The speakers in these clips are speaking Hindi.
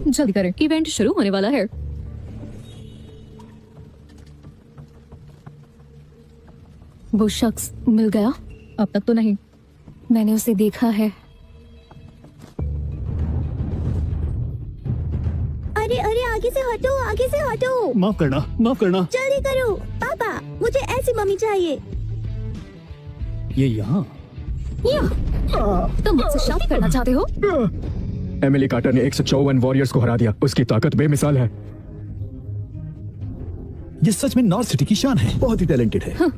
जल्दी करें, इवेंट शुरू होने वाला है। वो शख्स मिल गया? अब तक तो नहीं। मैंने उसे देखा है। अरे अरे, आगे से हटो, आगे से हटो। माफ करना, माफ करना। जल्दी करो पापा, मुझे ऐसी मम्मी चाहिए। ये यहाँ तुम मुझसे शादी करना चाहते हो? एमिली कार्टर ने 154 वॉरियर्स को हरा दिया। उसकी ताकत बेमिसाल है। ये सच में नॉर्थ सिटी की शान है। बहुत ही टैलेंटेड है। हाँ,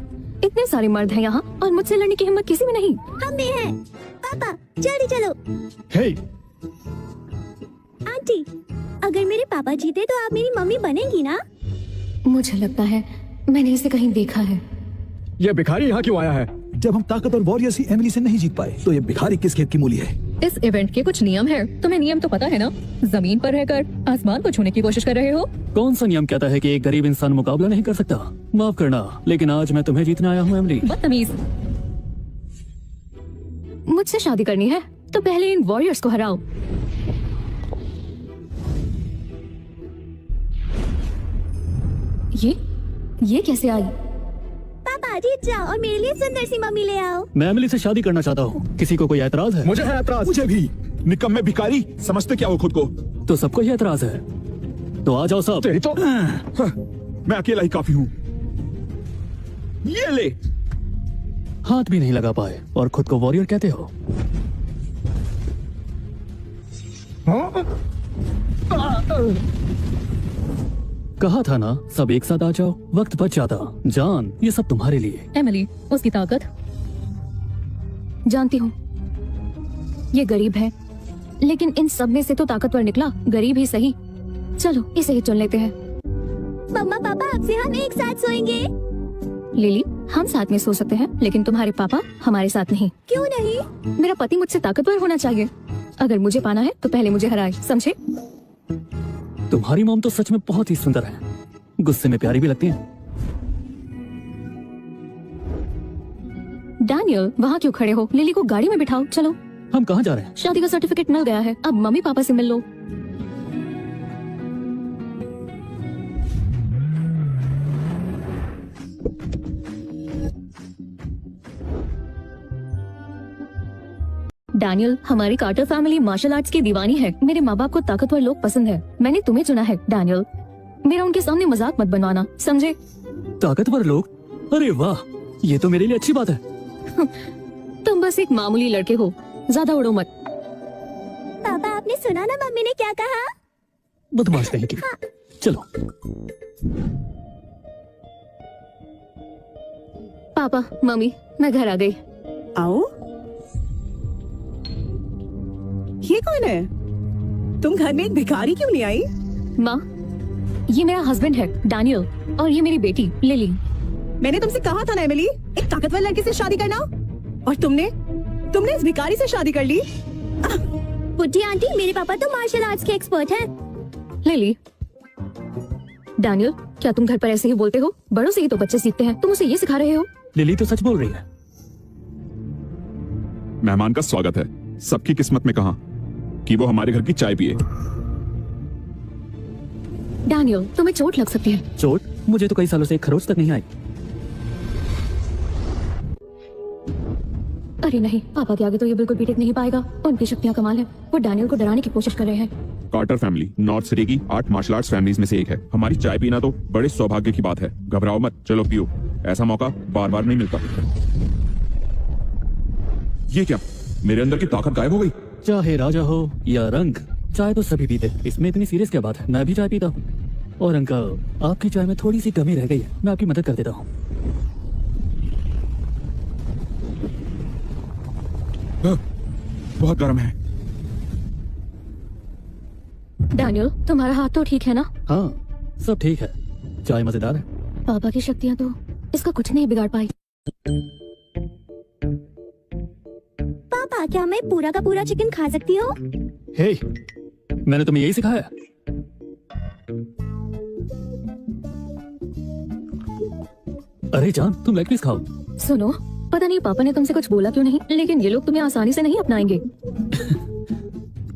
इतने सारे मर्द हैं यहाँ और मुझसे लड़ने की हिम्मत किसी में नहीं। हम में है। पापा जल्दी चलो। हे, आंटी, अगर मेरे पापा जीते तो आप मेरी मम्मी बनेंगी ना? मुझे लगता है मैंने इसे कहीं देखा है। ये भिखारी यहाँ क्यों आया है? जब हम ताकतवर वॉरियर्स ही एमिली से नहीं जीत पाए तो ये भिखारी किस खेत की मूली है? इस इवेंट के कुछ नियम हैं। तुम्हें नियम तो पता है ना? जमीन पर रहकर आसमान को छूने की कोशिश कर रहे हो। कौन सा नियम कहता है कि एक गरीब इंसान मुकाबला नहीं कर सकता? माफ करना, लेकिन आज मैं तुम्हें जीतने आया हूँ एमिली। बदतमीज। मुझसे शादी करनी है तो पहले इन वॉरियर्स को हराओ। ये कैसे आई? पापा जीत जाओ और मेरे लिए सुंदर सी मम्मी ले आओ। मैं एमिली से शादी करना चाहता हूँ। किसी को कोई एतराज है? मुझे है एतराज। मुझे भी। निकम्मे भिखारी, समझते क्या हो खुद को? तो सबको ही एतराज है। तो आ जाओ सब। तेरी तो मैं अकेला ही काफी हूँ। ये ले। हाथ भी नहीं लगा पाए और खुद को वॉरियर कहते हो। कहा था ना, सब एक साथ आ जाओ, वक्त बच जाता। जान, ये सब तुम्हारे लिए। एमिली, उसकी ताकत जानती हूँ। ये गरीब है, लेकिन इन सब में से तो ताकतवर निकला। गरीब ही सही। चलो इसे ही चुन लेते हैं। मम्मा पापा, अब से हम एक साथ सोएंगे। लिली, हम साथ में सो सकते हैं, लेकिन तुम्हारे पापा हमारे साथ नहीं। क्यों नहीं? मेरा पति मुझसे ताकतवर होना चाहिए। अगर मुझे पाना है तो पहले मुझे हराए, समझे? तुम्हारी मॉम तो सच में बहुत ही सुंदर है। गुस्से में प्यारी भी लगती है। डैनियल, वहाँ क्यों खड़े हो? लिली को गाड़ी में बिठाओ। चलो। हम कहाँ जा रहे हैं? शादी का सर्टिफिकेट मिल गया है, अब मम्मी पापा से मिल लो। डैनियल, हमारी कार्टर फैमिली मार्शल आर्ट्स की दीवानी है। मेरे माँ बाप को ताकतवर लोग पसंद है। मैंने तुम्हें चुना है डैनियल। मेरा उनके सामने मजाक मत बनवाना, समझे? ताकतवर लोग? अरे वाह, ये तो मेरे लिए अच्छी बात है। तुम बस एक मामूली लड़के हो, ज्यादा उड़ो मत। पापा, आपने सुना ना मम्मी ने क्या कहा? बदमाश कहीं की। चलो। पापा, मम्मी, मैं घर आ गई। आओ। ये कौन है? तुम घर में एक भिखारी क्यों नहीं आई? माँ, ये मेरा हस्बैंड है डैनियल, और ये मेरी बेटी लिली। मैंने तुमसे कहा था ना एमिली, एक ताकतवर लड़के से शादी करना, और तुमने इस भिखारी से शादी कर ली। बुढ़ी आंटी, मेरे पापा तो मार्शल आर्ट्स के एक्सपर्ट हैं। लिली, डैनियल, क्या तुम घर पर ऐसे ही बोलते हो? बड़ों से ही तो बच्चे सीखते हैं, तुम उसे ये सिखा रहे हो? लिली तो सच बोल रही है। मेहमान का स्वागत है। सबकी किस्मत में कहा कि वो हमारे घर की चाय पिए। डैनियल, तुम्हें चोट लग सकती है। चोट? मुझे तो कई सालों से एक खरोच तक नहीं आई। अरे नहीं, पापा के आगे तो ये बिल्कुल भी टिक नहीं पाएगा। उनकी शक्तियाँ कमाल है। वो डैनियल को डराने की कोशिश कर रहे हैं। कार्टर फैमिली नॉर्थ सिटी की 8 मार्शल आर्ट्स फैमिलीज में से एक है। हमारी चाय पीना तो बड़े सौभाग्य की बात है। घबराओ मत, चलो पियो। ऐसा मौका बार बार नहीं मिलता। ये क्या, मेरे अंदर की ताकत गायब हो गई? चाहे राजा हो या रंग, चाय तो सभी पीते। इसमें इतनी सीरियस क्या बात है? मैं भी चाय पीता हूँ। और अंकल, आपकी चाय में थोड़ी सी कमी रह गई है, मैं आपकी मदद कर देता हूँ। बहुत गर्म है। डैनियल, तुम्हारा हाथ तो ठीक है ना? हाँ, सब ठीक है। चाय मजेदार है। पापा की शक्तियाँ तो इसका कुछ नहीं बिगाड़ पाई। पापा, क्या मैं पूरा का पूरा चिकन खा सकती हूँ? हे, मैंने तुम्हें यही सिखाया। अरे जान, तुम लेग पीस खाओ। सुनो, पता नहीं पापा ने तुमसे कुछ बोला क्यों नहीं, लेकिन ये लोग तुम्हें आसानी से नहीं अपनाएंगे।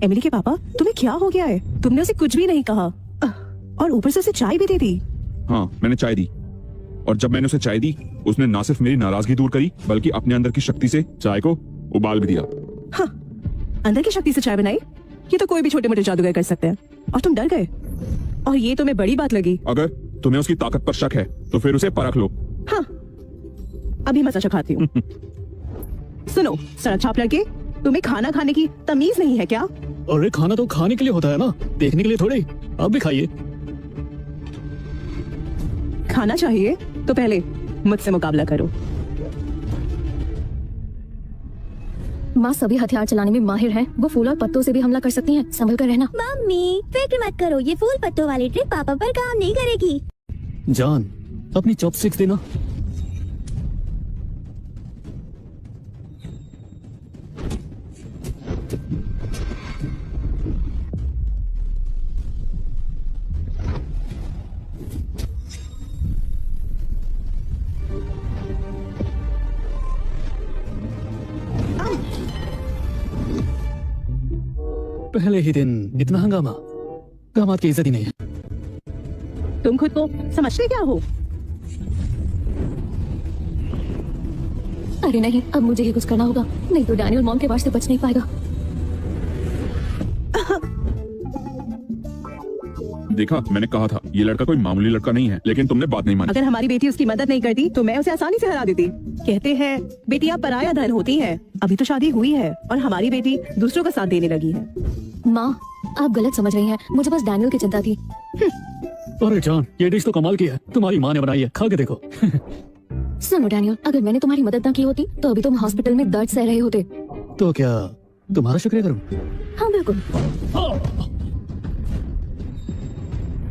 एमिली के पापा, तुम्हें क्या हो गया है? तुमने उसे कुछ भी नहीं कहा और ऊपर से उसे चाय भी दे दी। हाँ, मैंने चाय दी, और जब मैंने उसे चाय दी उसने ना सिर्फ मेरी नाराजगी दूर करी बल्कि अपने अंदर की शक्ति से चाय को उबाल भी दिया। हाँ, अंदर की शक्ति से चाय बनाई? ये तो कोई भी छोटे मोटे जादूगर कर सकते हैं, और तुम डर गए, और ये तुम्हें बड़ी बात लगी। अगर तुम्हें उसकी ताकत पर शक है तो फिर उसे परख लो। हाँ, अभी मजा चखाती हूँ। सुनो सड़क छाप लड़के, तुम्हें खाना खाने की तमीज नहीं है क्या? अरे खाना तो खाने के लिए होता है ना, देखने के लिए थोड़ी। आप भी खाइए। खाना चाहिए तो पहले मुझसे मुकाबला करो। माँ सभी हथियार चलाने में माहिर है, वो फूल और पत्तों से भी हमला कर सकती हैं। संभल कर रहना। मम्मी फिक्र मत करो, ये फूल पत्तों वाली ट्रिक पापा पर काम नहीं करेगी। जान, अपनी चॉपस्टिक्स देना। पहले ही दिन इतना हंगामा, दामाद की इज्जत ही नहीं है। तुम खुद को समझते क्या हो? अरे नहीं, अब मुझे ही कुछ करना होगा, नहीं तो डैनियल मॉम के वार से बच नहीं पाएगा। देखा, मैंने कहा था ये लड़का कोई मामूली लड़का नहीं है, लेकिन तुमने बात नहीं मानी। अगर हमारी बेटी उसकी मदद नहीं करती तो मैं उसे आसानी से हरा देती। कहते हैं बेटियां पराया धन होती हैं। अभी तो शादी हुई है और हमारी बेटी दूसरों का साथ देने लगी है। माँ, आप गलत समझ रही हैं, मुझे बस डैनियल की चिंता थी। अरे जान, ये डिश तो कमाल की है, तुम्हारी माँ ने बनाई है, खा के देखो। सुनो डैनियल, अगर मैंने तुम्हारी मदद न की होती तो अभी तुम हॉस्पिटल में दर्द सह रहे होते। तो क्या तुम्हारा शुक्रिया करूं? हाँ बिल्कुल।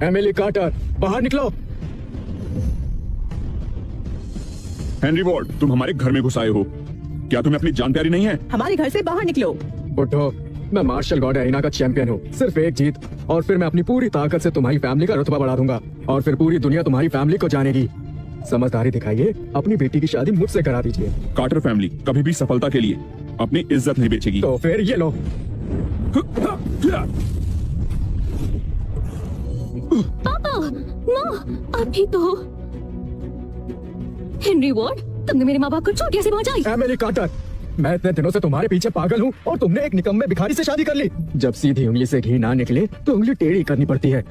एमिली कार्टर, बाहर निकलो। हेनरी वॉर्ड, तुम हमारे घर में घुस आए हो, क्या तुम्हें अपनी जान प्यारी नहीं है? हमारे घर से बाहर निकलो। उठो, मैं मार्शल गॉड एरिना का चैंपियन हूँ। सिर्फ एक जीत और फिर मैं अपनी पूरी ताकत से तुम्हारी फैमिली का रुतबा बढ़ा दूंगा और फिर पूरी दुनिया तुम्हारी फैमिली को जानेगी। समझदारी दिखाइए, अपनी बेटी की शादी मुझसे करा दीजिए। कार्टर फैमिली कभी भी सफलता के लिए अपनी इज्जत नहीं बेचेगी। तो फिर ये लो। पापा, माँ, आप ठीक तो हो? हेनरी वॉर्ड, तुमने मेरे माँ बाप को चोट कैसे पहुंचाई? एमिली कार्टर, मैं इतने दिनों से तुम्हारे पीछे पागल हूँ और तुमने एक निकम्मे भिखारी से शादी कर ली। जब सीधी उंगली से घी ना निकले तो उंगली टेढ़ी करनी पड़ती है।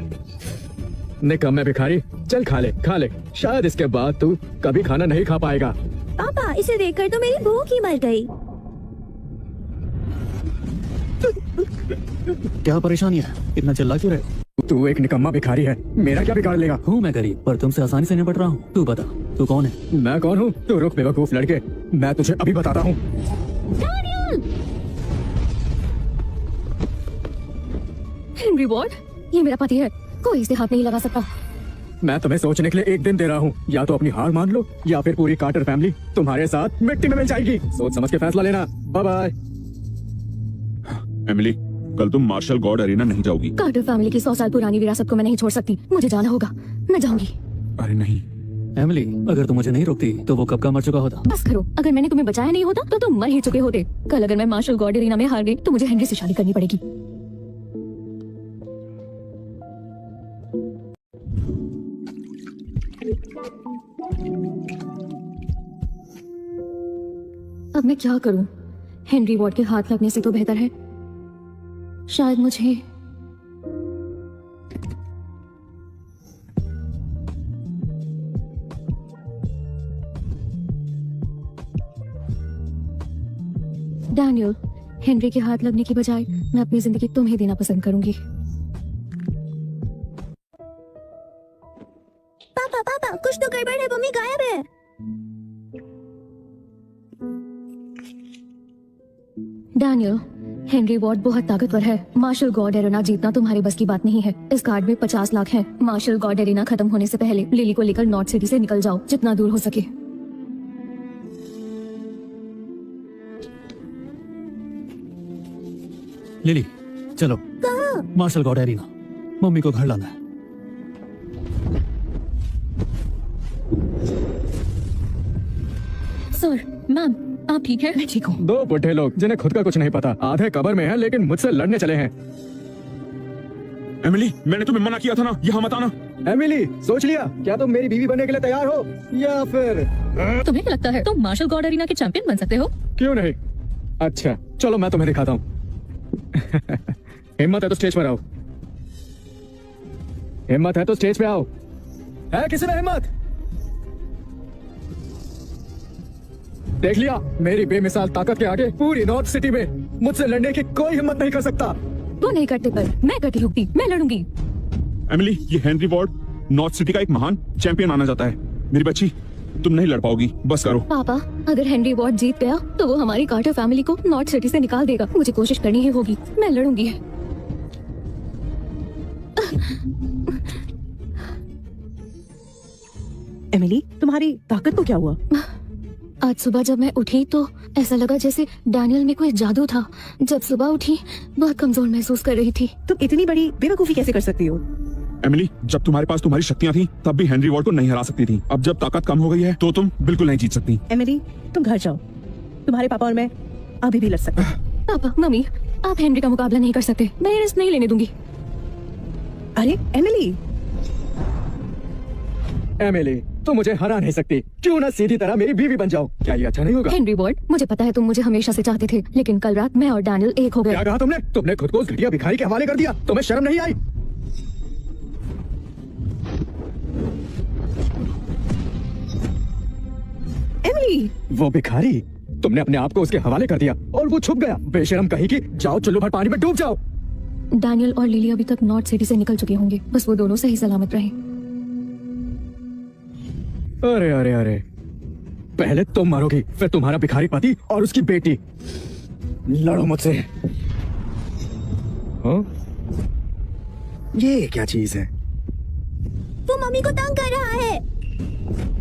निकम्मे भिखारी, चल खा ले, खा ले। शायद इसके बाद तू कभी खाना नहीं खा पाएगा। पापा इसे देखकर तो मेरी भूख ही मर गई। क्या परेशानी है, इतना चिल्ला क्यों रहे? तू एक निकम्मा भिखारी है, मेरा क्या बिगाड़ लेगा? हूँ मैं गरीब, पर तुमसे आसानी से निपट रहा हूँ। तू बता, तू कौन है? मैं कौन हूँ? तू रुक बेवकूफ लड़के, मैं तुझे अभी बताता हूँ। हेनरी वॉर्ड, ये मेरा पति है, कोई इसे हाथ नहीं लगा सकता। मैं तुम्हें सोचने के लिए एक दिन दे रहा हूँ, या तो अपनी हार मान लो या फिर पूरी कार्टर फैमिली तुम्हारे साथ मिट्टी में मिल जाएगी। सोच समझ के फैसला लेना। Bye bye. एमिली, कल तुम मार्शल गॉड एरिना नहीं जाओगी। कार्टर फैमिली की 100 साल पुरानी विरासत को मैं नहीं छोड़ सकती, मुझे जाना होगा, मैं जाऊंगी। अरे नहीं एमिली, अगर तुम मुझे नहीं रोकती तो वो कब का मर चुका होता। बस करो, अगर मैंने तुम्हें बचाया नहीं होता तो तुम मर ही चुके होते। कल अगर मैं मार्शल गॉड एरिना में हार गई तो मुझे हेनरी से शादी करनी पड़ेगी। अब मैं क्या करूं? हेनरी वॉर्ड के हाथ लगने से तो बेहतर है शायद मुझे डैनियल, हेनरी के हाथ लगने की बजाय मैं अपनी जिंदगी तुम्हें देना पसंद करूंगी। पापा पापा कुछ तो गड़बड़ है, मम्मी गायब है। डैनियल, हेनरी वॉर्ड बहुत ताकतवर है। मार्शल गॉड एरिना जीतना तुम्हारे बस की बात नहीं है। इस कार्ड में 50 लाख है। मार्शल गॉड एरिना खत्म होने से पहले लिली को लेकर नॉर्थ सिटी से निकल जाओ, जितना दूर हो सके। लिली, चलो। मार्शल गॉड एरिना, मम्मी को घर लाना है। सर, मैम, आप ठीक है? मैं ठीक हूँ। दो बुढ़े लोग जिन्हें खुद का कुछ नहीं पता, आधे कब्र में हैं लेकिन मुझसे लड़ने चले हैं। एमिली, मैंने तुम्हें मना किया था ना, यहाँ मत आना। एमिली, सोच लिया क्या तुम मेरी बीवी बनने के लिए तैयार हो या फिर तुम्हें क्या लगता है तुम मार्शल गॉड एरिना के चैंपियन बन सकते हो? क्यों नहीं? अच्छा चलो मैं तुम्हें दिखाता हूँ। हिम्मत है तो स्टेज पर आओ। हिम्मत है तो स्टेज पे आओ। है किसी में हिम्मत? देख लिया, मेरी बेमिसाल ताकत के आगे पूरी नॉर्थ सिटी में मुझसे लड़ने की कोई हिम्मत नहीं कर सकता। वो नहीं करते पर मैं करती होती, मैं लड़ूंगी। एमिली, ये हेनरी वॉर्ड नॉर्थ सिटी का एक महान चैंपियन माना जाता है। मेरी बच्ची, तुम नहीं लड़ पाओगी, बस करो। पापा, अगर हेनरी वॉर्ड जीत गया तो वो हमारी कार्टर फैमिली को नॉर्थ सिटी से निकाल देगा। मुझे कोशिश करनी ही होगी, मैं लड़ूंगी। एमिली, तुम्हारी ताकत को क्या हुआ? आज सुबह जब मैं उठी तो ऐसा लगा जैसे डैनियल में कोई जादू था। जब सुबह उठी बहुत कमजोर महसूस कर रही थी। तुम इतनी बड़ी बेवकूफी कैसे कर सकती हो? एमिली, जब तुम्हारे पास तुम्हारी शक्तियाँ थी तब भी हेनरी वॉर्ड को नहीं हरा सकती थी। अब जब ताकत कम हो गई है तो तुम बिल्कुल नहीं जीत सकती। एमिली, तुम घर जाओ। तुम्हारे पापा और मैं अभी भी लड़ सकते हैं। पापा, मम्मी, आप हेनरी का मुकाबला नहीं कर सकते। मैं ये रिस्क नहीं लेने दूंगी। अरे एमिली, एमिली, तुम मुझे हरा नहीं सकती। क्यों ना सीधी तरह मेरी बीवी बन जाओ। क्या ये अच्छा नहीं होगा? हेनरी वॉर्ड, मुझे पता है तुम मुझे हमेशा से चाहते थे, लेकिन कल रात मैं और डैनियल एक हो गए। क्या कहा तुमने? तुमने खुद को उस घटिया भिखारी के हवाले कर दिया। तुम्हें शर्म नहीं आई? एमिली, वो भिखारी, तुमने अपने आप को उसके हवाले कर दिया और वो छुप गया। बेशरम कहीं की, जाओ चुल्लू भर पानी में डूब जाओ। डैनियल और लिली अभी तक नॉर्थ सिटी से निकल चुके होंगे। बस वो दोनों सही सलामत रहे। अरे अरे अरे, पहले तुम मरोगी, फिर तुम्हारा भिखारी पति और उसकी बेटी। लड़ो मुझसे। हाँ? ये क्या चीज है? वो मम्मी को तंग कर रहा है।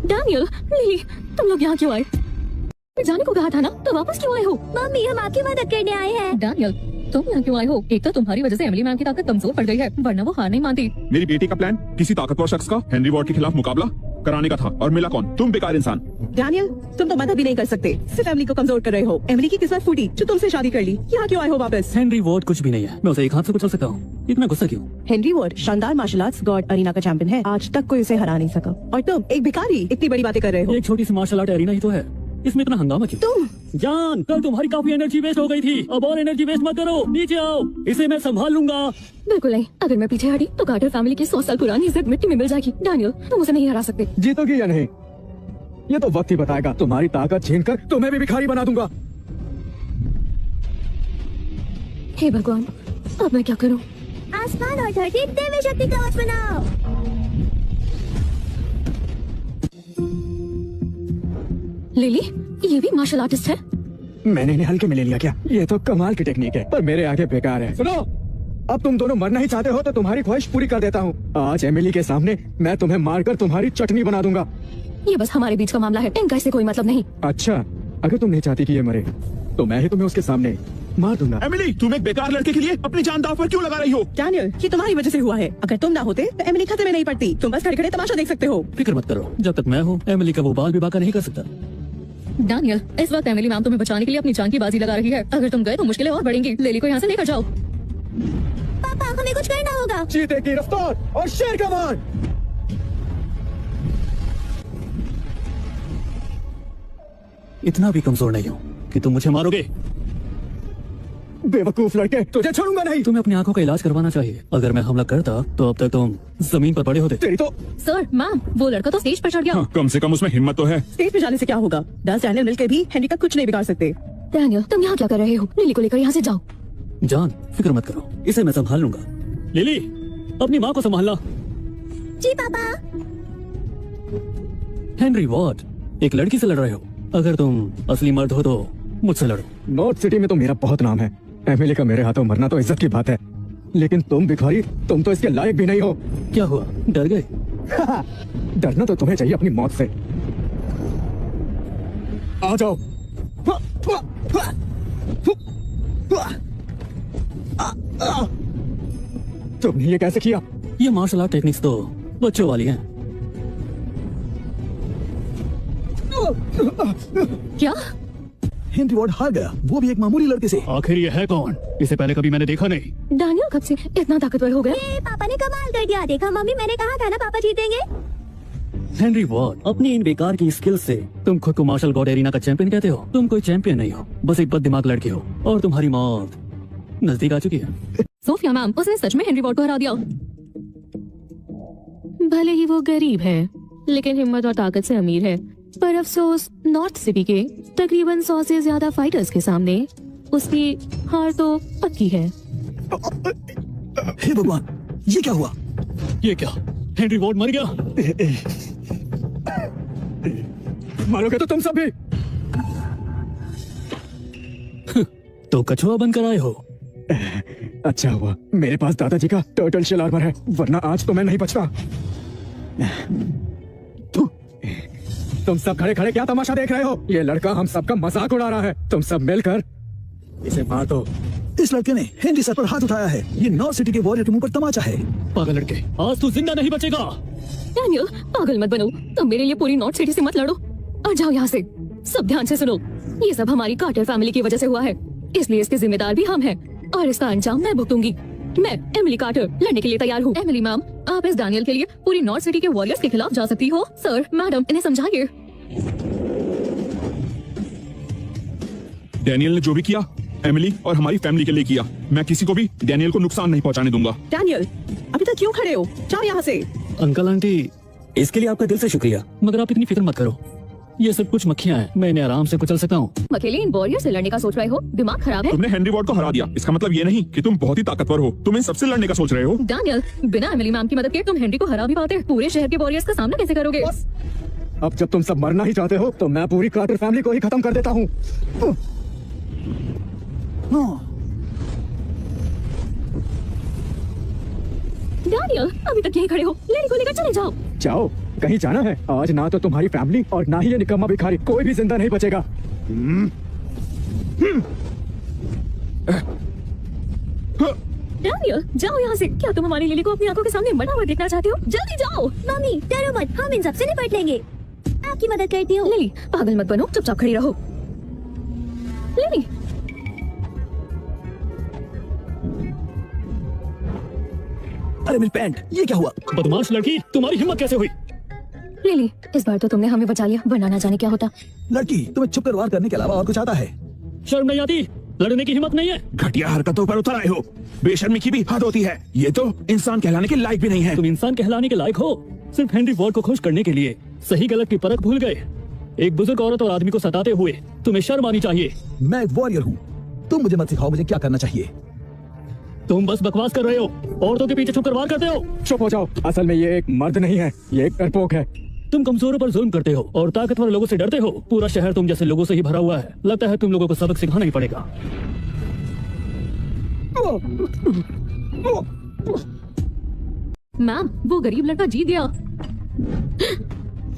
डैनियल, लिली, तुम लोग यहाँ क्यों आए? मैं जाने को कहा था ना, तो वापस क्यों आए हो? मम्मी, हम आपकी मदद करने आए हैं। डैनियल, तुम यहाँ क्यों आए हो? एक तो तुम्हारी वजह से एमिली मैम की ताकत कमजोर पड़ गई है, वरना वो हार नहीं मानती। मेरी बेटी का प्लान किसी ताकतवर शख्स का हेनरी वॉर्ड के खिलाफ मुकाबला कराने का था, और मिला कौन? तुम बेकार इंसान। डैनियल, तुम तो मदद भी नहीं कर सकते, सिर्फ एमिली को कमजोर कर रहे हो। एमिली की किस्मत फूटी जो तुमसे शादी कर ली। यहाँ क्यों आए हो वापस? हेनरी वॉर्ड कुछ भी नहीं है, मैं उसे एक हाथ से कुचल सकता हूँ। इतना गुस्सा क्यों? हेनरी वॉर्ड शानदार मार्शल आर्ट्स गॉड अरीना का चैंपियन है। आज तक कोई उसे हरा नहीं सका, और तुम एक भिखारी इतनी बड़ी बातें कर रहे हो। एक छोटी सी मार्शल आर्ट एरिना ही तो है, इसमें इतना हंगामा क्यों? तुम जान, कल तुम्हारी काफी एनर्जी वेस्ट हो गई थी, अब और एनर्जी वेस्ट मत करो। नीचे आओ, इसे मैं संभाल लूंगा। बिल्कुल नहीं, अगर मैं पीछे हटी तो कार्टर फैमिली की 100 साल पुरानी इज्जत मिट्टी में मिल जाएगी। डैनियल, तुम उसे नहीं हरा सकते। जीतोगी या नहीं, ये तो वक्त ही बताएगा। तुम्हारी ताकत छीनकर तुम्हें भी भिखारी बना दूंगा। हे भगवान, अब मैं क्या करूं? आसमान और धरती देवी शक्ति कवच बनाओ। लिली, ये भी मार्शल आर्टिस्ट है? मैंने इन्हें हल्के में ले लिया क्या? ये तो कमाल की टेक्निक है, पर मेरे आगे बेकार है। सुनो, अब तुम दोनों मरना ही चाहते हो तो तुम्हारी ख्वाहिश पूरी कर देता हूँ। आज एमिली के सामने मैं तुम्हें मारकर तुम्हारी चटनी बना दूंगा। ये बस हमारे बीच का मामला है, इनका इससे कोई मतलब नहीं। अच्छा, अगर तुम नहीं चाहती कि ये मरे तो मैं ही तुम्हें उसके सामने मार दूंगा। एमिली, तुम एक बेकार लड़के के लिए अपनी जान दांव पर क्यों लगा रही हो? डैनियल, ये तुम्हारी वजह से हुआ है। अगर तुम ना होते तो एमिली खतरे में नहीं पड़ती। तुम बस खड़े खड़े तमाशा देख सकते हो। फिक्र मत करो, जब तक मैं हूँ एमिली का वो बाल भी बाका नहीं कर सकता। डैनियल, इस वक्त एमिली मैम तुम्हें बचाने के लिए अपनी जान की बाजी लगा रही है। अगर तुम गए तो मुश्किलें और बढ़ेंगी। लिली को यहाँ से लेकर जाओ। पापा, हमें कुछ करना होगा। चीते की रफ्तार और शेर का वार। इतना भी कमजोर नहीं हूँ कि तुम मुझे मारोगे। बेवकूफ लड़के, तुझे छोड़ूंगा नहीं। तुम्हें अपनी आंखों का इलाज करवाना चाहिए। अगर मैं हमला करता तो अब तक तुम जमीन पर पड़े होते। तेरी तो सर, मैम, वो लड़का तो स्टेज पर चढ़ गया। हाँ, कम से कम उसमें हिम्मत तो है। स्टेज पे जाने से क्या होगा? 10 डैनियल मिलकर भी हेनरी का कुछ नहीं बिगाड़ सकते। डैनियल, तुम यहाँ क्या कर रहे हो? लिली को लेकर यहाँ से जाओ। जान, फिक्र मत करो, इसे मैं संभाल लूंगा। लिली, अपनी माँ को संभालना। जी पापा। हेनरी वॉर्ड, एक लड़की से लड़ रहे हो। अगर तुम असली मर्द हो तो मुझसे लड़ो। नॉर्थ सिटी में तो मेरा बहुत नाम है। एमिली का मेरे हाथों मरना तो इज्जत की बात है, लेकिन तुम भिखारी, तुम तो इसके लायक भी नहीं हो। क्या हुआ, डर गए? डरना तो तुम्हें चाहिए अपनी मौत से। आ जाओ। तुमने ये कैसे किया? ये मार्शल आर्ट टेक्निक्स तो बच्चों वाली हैं। क्या? हेनरी वॉर्ड हार गया, वो भी एक मामूली लड़के से। आखिर ये है कौन? इसे पहले कभी मैंने देखा नहीं। डैनियल कब से इतना ताकतवर हो गया? ए, पापा ने कमाल कर दिया। देखा मम्मी, मैंने कहा था ना पापा जीतेंगे। हेनरी वॉर्ड, अपनी इन बेकार की स्किल से तुम खुद को मार्शल गॉड एरिना का चैंपियन कहते हो? तुम कोई चैंपियन नहीं हो, बस एक बददिमाग लड़की हो और तुम्हारी मौत नजदीक आ चुकी है। सोफिया मैम, उसने सच में हेनरी वॉर्ड को हरा दिया। भले ही वो गरीब है, लेकिन हिम्मत और ताकत से अमीर है। पर अफसोस, नॉर्थ सिटी के तकरीबन 100 से ज्यादा फाइटर्स के सामने उसकी हार तो पक्की है। हे भगवान, ये क्या हुआ? ये क्या, हेनरी वॉर्ड मर गया? मारोगे तो तुम सब भी। तो कछुआ बनकर आए हो? अच्छा हुआ मेरे पास दादाजी का टर्टल शेल आर्मर है, वरना आज तो मैं नहीं बचता। तुम सब खड़े खड़े क्या तमाशा देख रहे हो? ये लड़का हम सबका मजाक उड़ा रहा है। तुम सब मिलकर इसे मार दो। इस लड़के ने हेनरी सर पर हाथ उठाया है। ये नॉर्थ सिटी के वॉरियर के मुंह पर तमाचा है। पागल लड़के, आज तू जिंदा नहीं बचेगा। डैनियल, पागल मत बनो। तुम मेरे लिए पूरी नॉर्थ सिटी से मत लड़ो और जाओ यहाँ से। सब ध्यान से सुनो, ये सब हमारी कार्टर फैमिली की वजह से हुआ है, इसलिए इसके जिम्मेदार भी हम हैं और इसका अंजाम मैं भुगतूंगी। मैं एमिली कार्टर लड़ने के लिए तैयार हूँ। एमिली मैम, आप इस डैनियल के लिए पूरी नॉर्थ सिटी के वॉरियर्स के खिलाफ जा सकती हो। सर, मैडम, इन्हें समझाइए। डैनियल ने जो भी किया एमिली और हमारी फैमिली के लिए किया। मैं किसी को भी डैनियल को नुकसान नहीं पहुंचाने दूंगा। डैनियल, अभी तक क्यों खड़े हो? जाओ यहाँ से। अंकल आंटी, इसके लिए आपका दिल से शुक्रिया, मगर आप इतनी फिक्र मत करो। ये सब कुछ मक्खियाँ हैं, मैं इन्हें आराम से कुचल सकता हूँ। अकेले इन वॉरियर से लड़ने का सोच रहे हो? दिमाग खराब है? तुमने हेनरी वॉर्ड को हरा दिया, इसका मतलब ये नहीं कि तुम बहुत ही ताकतवर हो। तुम इन सबसे लड़ने का सोच रहे हो। डैनियल, बिना एमिली मैम की मदद के तुम हेनरी को हरा भी पाते। पूरे शहर के वॉरियर्स का सामना कैसे करोगे? अब जब तुम सब मरना ही चाहते हो तो मैं पूरी कार्टर फैमिली को ही खत्म कर देता हूँ। डैनियल, अभी तक यहीं खड़े हो, लेडी को लेकर चले जाओ। जाओ, कहीं जाना है? आज ना तो तुम्हारी फैमिली और ना ही ये निकम्मा भिखारी, कोई भी जिंदा नहीं बचेगा। डैनियल, जाओ यहाँ से। क्या तुम हमारी लिली को अपनी आंखों के सामने मरा हुआ देखना चाहते हो? जल्दी जाओ। मम्मी डरो मत, हम इन सबसे निपट लेंगे। आपकी मदद करती हूँ। लिली, पागल मत बनो, चुपचाप खड़ी रहो। लिली, अरे मेरी पैंट, ये क्या हुआ? बदमाश लड़की, तुम्हारी हिम्मत कैसे हुई? लिली, इस बार तो तुमने हमें बचा लिया, वरना ना जाने क्या होता। लड़की तुम्हें छुपकर वार करने के अलावा और कुछ आता है? शर्म नहीं आती? लड़ने की हिम्मत नहीं है? घटिया हरकतों पर उतर आए हो। बेशर्मी की भी हद होती है। ये तो इंसान कहलाने के लायक भी नहीं है। तुम इंसान कहलाने के लायक हो? सिर्फ हेनरी वॉर्ड को खुश करने के लिए सही गलत की परख भूल गए। एक बुजुर्ग औरत और आदमी को सताते हुए तुम्हें शर्म आनी चाहिए। मैं एक वॉरियर हूँ, तुम मुझे मत सिखाओ मुझे क्या करना चाहिए। तुम बस बकवास कर रहे हो, औरतों के पीछे छुपकर वार करते हो। चुप हो जाओ, असल में ये एक मर्द नहीं है, ये एक डरपोक है। तुम कमजोरों पर जुल्म करते हो और ताकतवर लोगों से डरते हो। पूरा शहर तुम जैसे लोगों से ही भरा हुआ है। लगता है तुम लोगों को सबक सिखाना ही पड़ेगा। मैम, वो गरीब लड़का जीत गया।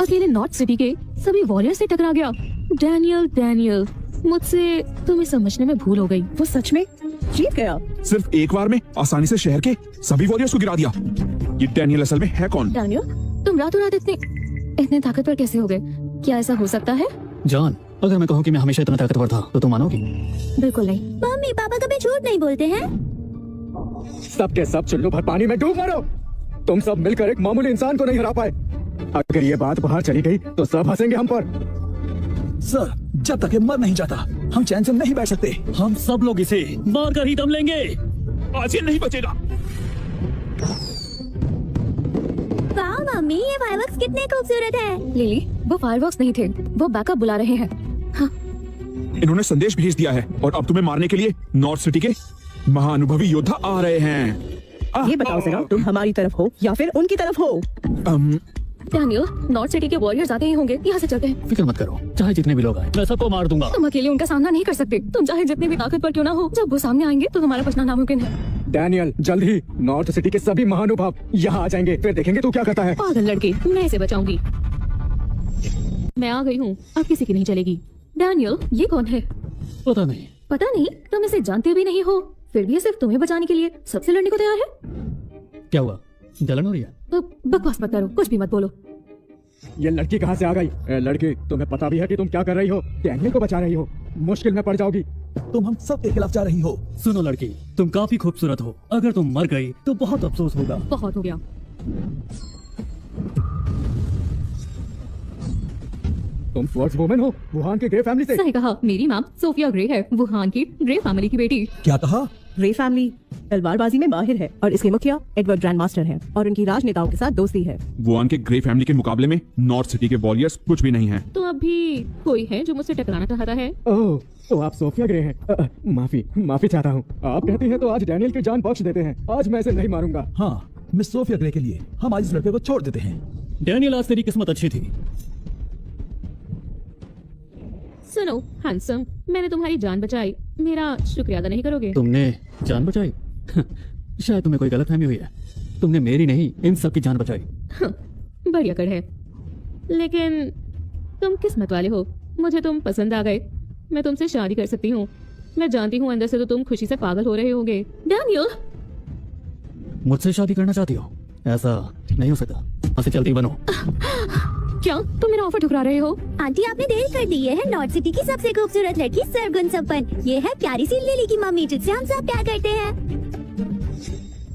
अकेले नॉर्थ सिटी के सभी वॉरियर से टकरा गया। डैनियल, डैनियल, मुझसे तुम्हें समझने में भूल हो गई। वो सच में जीत गया। सिर्फ एक बार में आसानी से शहर के सभी वॉरियर्स को गिरा दिया। ये डैनियल असल में है कौन? डैनियल, तुम रातों रात इतने ताकतवर कैसे हो गए? क्या ऐसा हो सकता है? जान, अगर मैं कहूँ कि मैं हमेशा इतना ताकतवर था तो तुम मानोगी? बिल्कुल नहीं। मम्मी पापा कभी झूठ नहीं बोलते हैं। सब के सब चुल्लू भर पानी में डूब मरो। तुम सब मिलकर एक मामूली इंसान को नहीं हरा पाए। अगर ये बात बाहर चली गई तो सब हंसेंगे हम पर। सर, जब तक ये मर नहीं जाता हम चैन से नहीं बैठ सकते। हम सब लोग इसे मार कर ही दम लेंगे। आज ये नहीं बचेगा। वाह मम्मी, ये फायरवर्क्स कितने खूबसूरत है। लिली, वो फायरवर्क्स नहीं थे, वो बैकअप बुला रहे हैं। हाँ, इन्होंने संदेश भेज दिया है और अब तुम्हें मारने के लिए नॉर्थ सिटी के महाअनुभवी योद्धा आ रहे हैं। ये बताओ जरा, तुम हमारी तरफ हो या फिर उनकी तरफ हो? डैनियल, नॉर्थ सिटी के वॉरियर्स आते ही होंगे, यहाँ से चलते हैं। फिक्र मत करो, चाहे जितने भी लोग आए मैं सबको मार दूंगा। तुम अकेले उनका सामना नहीं कर सकते। तुम चाहे जितने भी ताकतवर क्यों ना हो, जब वो सामने आएंगे तो तुम्हारा बचना नामुमकिन है। डैनियल, जल्द ही नॉर्थ सिटी के सभी महानुभाव यहाँ आ जाएंगे, फिर देखेंगे तू क्या करता है। पागल लड़के, मैं इसे बचाऊंगी। मैं आ गई हूँ, अब किसी की नहीं चलेगी। डैनियल, ये कौन है? पता नहीं। पता नहीं? तुम इसे जानते भी नहीं हो, फिर भी ये सिर्फ तुम्हें बचाने के लिए सबसे लड़ने को तैयार है। क्या हुआ, जलन हो रही है? बकवास मत करो, कुछ भी मत बोलो। ये लड़की कहाँ से आ गई? लड़की, तुम्हें पता भी है कि तुम क्या कर रही हो? डैनियल को बचा रही हो। मुश्किल में पड़ जाओगी। तुम हम सब के खिलाफ जा रही हो। सुनो लड़की, तुम काफी खूबसूरत हो। अगर तुम मर गई तो बहुत अफसोस होगा। बहुत हो गया। तुम स्वर्ड्स वुमेन हो, वुहान के ग्रे फैमिली से। सही कहा, मेरी नाम सोफिया ग्रे है, वुहान की ग्रे फैमिली की बेटी। क्या कहा? ग्रे फैमिली तलवारबाजी में माहिर है और इसके मुखिया एडवर्ड ग्रैंड मास्टर है और उनकी राजनेताओं के साथ दोस्ती है। वुहान के ग्रे फैमिली के मुकाबले में नॉर्थ सिटी के वॉरियर्स कुछ भी नहीं है। तो अभी कोई है जो मुझसे टकराना चाहता है? ओह, तो आप सोफिया ग्रे हैं। माफी चाहता हूँ। आप कहती हैं तो आज डैनियल की जान बख्श देते हैं। आज मैं इसे नहीं मारूंगा। हाँ, मिस सोफिया ग्रे के लिए हम आज इस लड़के को छोड़ देते हैं। डैनियल, आज तेरी किस्मत अच्छी थी। सुनो हैंडसम, मैंने तुम्हारी जान बचाई, मेरा शुक्रिया अदा नहीं करोगे? तुमने जान बचाई? शायद तुम्हें कोई गलतफहमी हुई है। तुमने मेरी नहीं, इन सब की जान बचाई। बड़ी अकड़ है, लेकिन तुम किस्मत वाले हो, मुझे तुम पसंद आ गए, मैं तुमसे शादी कर सकती हूँ। मैं जानती हूँ अंदर से तो तुम खुशी से पागल हो रहे होगे। डैनियल, मुझसे शादी करना चाहती हो? ऐसा नहीं हो सकता। यहाँ से चलती बनो। क्या तुम मेरा ऑफर ठुकरा रहे हो? आंटी आपने देर कर दी। ये है नॉर्थ सिटी की सबसे खूबसूरत लड़की सरगुन संपन्न। ये है प्यारी सी लिली की मम्मी जिससे हम सब प्यार करते हैं।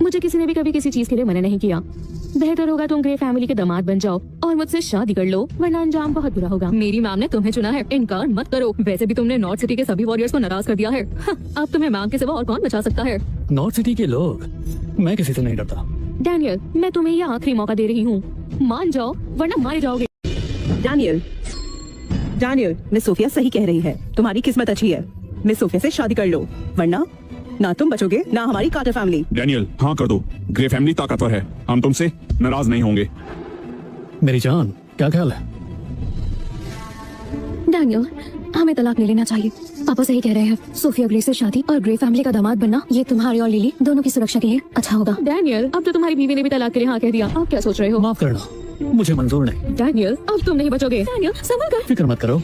मुझे किसी ने भी कभी किसी चीज के लिए मना नहीं किया। बेहतर होगा तुम ग्रे फैमिली के दामाद बन जाओ और मुझसे शादी कर लो, वरना अंजाम बहुत बुरा होगा। मेरी मैम ने तुम्हें चुना है, इनकार मत करो। वैसे भी तुमने नॉर्थ सिटी के सभी वॉरियर्स को नाराज कर दिया है। अब तुम्हें मैम के सिवा और कौन बचा सकता है? नॉर्थ सिटी के लोग, मैं किसी से नहीं डरता। डैनियल, मैं तुम्हें यह आखिरी मौका दे रही हूँ, मान जाओ वरना मारे जाओगे। डैनियल, मिस सोफिया सही कह रही है। तुम्हारी किस्मत अच्छी है, मिस सोफिया से शादी कर लो, वरना ना तुम बचोगे ना हमारी कार्टर फैमिली। डैनियल, हाँ कर दो। ग्रे फैमिली ताकतवर है, हम तुमसे नाराज नहीं होंगे। मेरी जान, क्या ख्याल है? डैनियल, हमें तलाक ले लेना चाहिए। पापा सही कह रहे हैं, सोफिया ग्रे से शादी और ग्रे फैमिली का दामाद बनना ये तुम्हारी और लिली दोनों की सुरक्षा के लिए अच्छा होगा। डैनियल, अब तो तुम्हारी बीवी ने भी तलाक के लिए हाँ कह दिया, आप क्या सोच रहे हो? माफ करना, मुझे मंजूर नहीं। डैनियल, अब तुम नहीं बचोगे। डैनियल, संभल कर। फिक्र मत करो।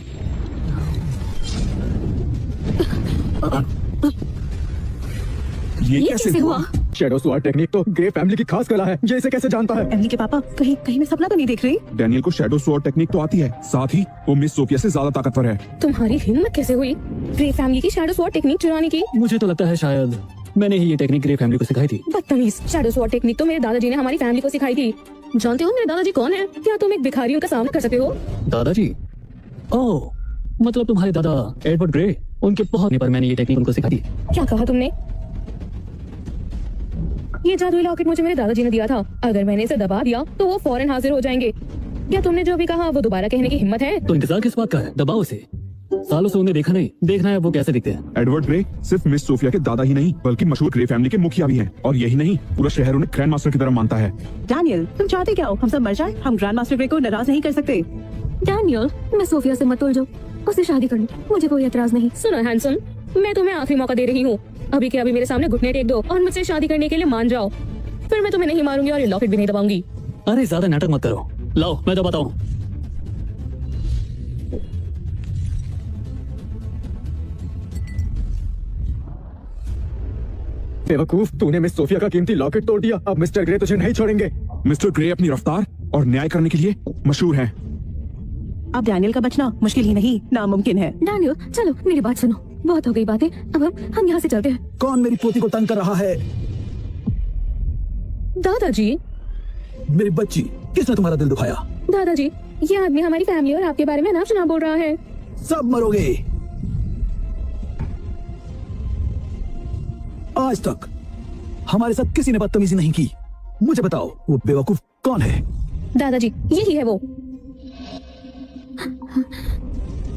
ये कैसे हुआ? शैडो स्वॉर्ड टेक्निक तो ग्रे फैमिली की खास कला है। ये इसे कैसे जानता है? एमिली के पापा, कहीं कहीं मैं सपना तो नहीं देख रही? डैनियल को शैडो स्वॉर्ड टेक्निक तो आती है, साथ ही वो मिस सोफिया से ज्यादा ताकतवर है। तुम्हारी हिम्मत कैसे हुई ग्रे फैमिली की शैडो स्वॉर्ड टेक्निक चुराने की? मुझे तो लगता है शायद मैंने ही ये टेक्निक ग्रे फैमिली को सिखाई थी। बदतमीज, शैडो स्वॉर्ड टेक्निक तो मेरे दादाजी ने हमारी फैमिली को सिखाई थी। जानते हो मेरे दादाजी कौन है? क्या तुम एक भिखारियों का सामना कर सकते हो? दादाजी? ओह, मतलब तुम्हारे दादा एडवर्ड ग्रे, उनके बहुत पर मैंने ये टेक्निक उनको सिखाई थी। क्या कहा तुमने? ये जादुई लॉकेट मुझे मेरे दादाजी ने दिया था। अगर मैंने इसे दबा दिया तो वो फौरन हाजिर हो जाएंगे। क्या तुमने जो भी कहा वो दोबारा कहने की हिम्मत है? तो इंतजार किस बात का है? दबाओ इसे। सालों से उन्हें देखा नहीं, देखना है वो कैसे दिखते हैं। एडवर्ड ग्रे सिर्फ मिस सोफिया के दादा ही नहीं बल्कि मशहूर ग्रे फैमिली के मुखिया भी हैं। और यही नहीं, पूरा शहर उन्हें ग्रैंड मास्टर की तरह मानता है। डैनियल, तुम चाहते क्या हो? हम सब मर जाए? हम ग्रैंड मास्टर ग्रे को नाराज नहीं कर सकते। डैनियल, मैं सोफिया से मत उलझो, उससे शादी कर लो, मुझे कोई एतराज नहीं। सुनो हैंडसम, मैं तुम्हें आखिरी मौका दे रही हूँ। अभी के अभी मेरे सामने घुटने टेक दो और मुझसे शादी करने के लिए मान जाओ, फिर मैं तुम्हें नहीं मारूंगी और ये लॉकेट भी नहीं दबाऊंगी। अरे ज्यादा नाटक मत करो, लाओ मैं दबाता हूँ। बेवकूफ, तूने मिस सोफिया का कीमती लॉकेट तोड़ दिया। अब मिस्टर ग्रे तुझे नहीं छोड़ेंगे। मिस्टर ग्रे अपनी रफ्तार और न्याय करने के लिए मशहूर हैं। अब डैनियल का बचना मुश्किल ही नहीं, नामुमकिन है। डैनियल, चलो मेरी बात सुनो, बहुत हो गई बातें, अब हम यहाँ से चलते हैं। कौन मेरी पोती को तंग कर रहा है? दादाजी। मेरी बच्ची, किसने तुम्हारा दिल दुखाया? दादाजी, ये आदमी हमारी फैमिली और आपके बारे में ना सुना बोल रहा है। सब मरोगे। आज तक हमारे साथ किसी ने बदतमीजी नहीं की। मुझे बताओ वो बेवकूफ कौन है? दादाजी, यही है वो।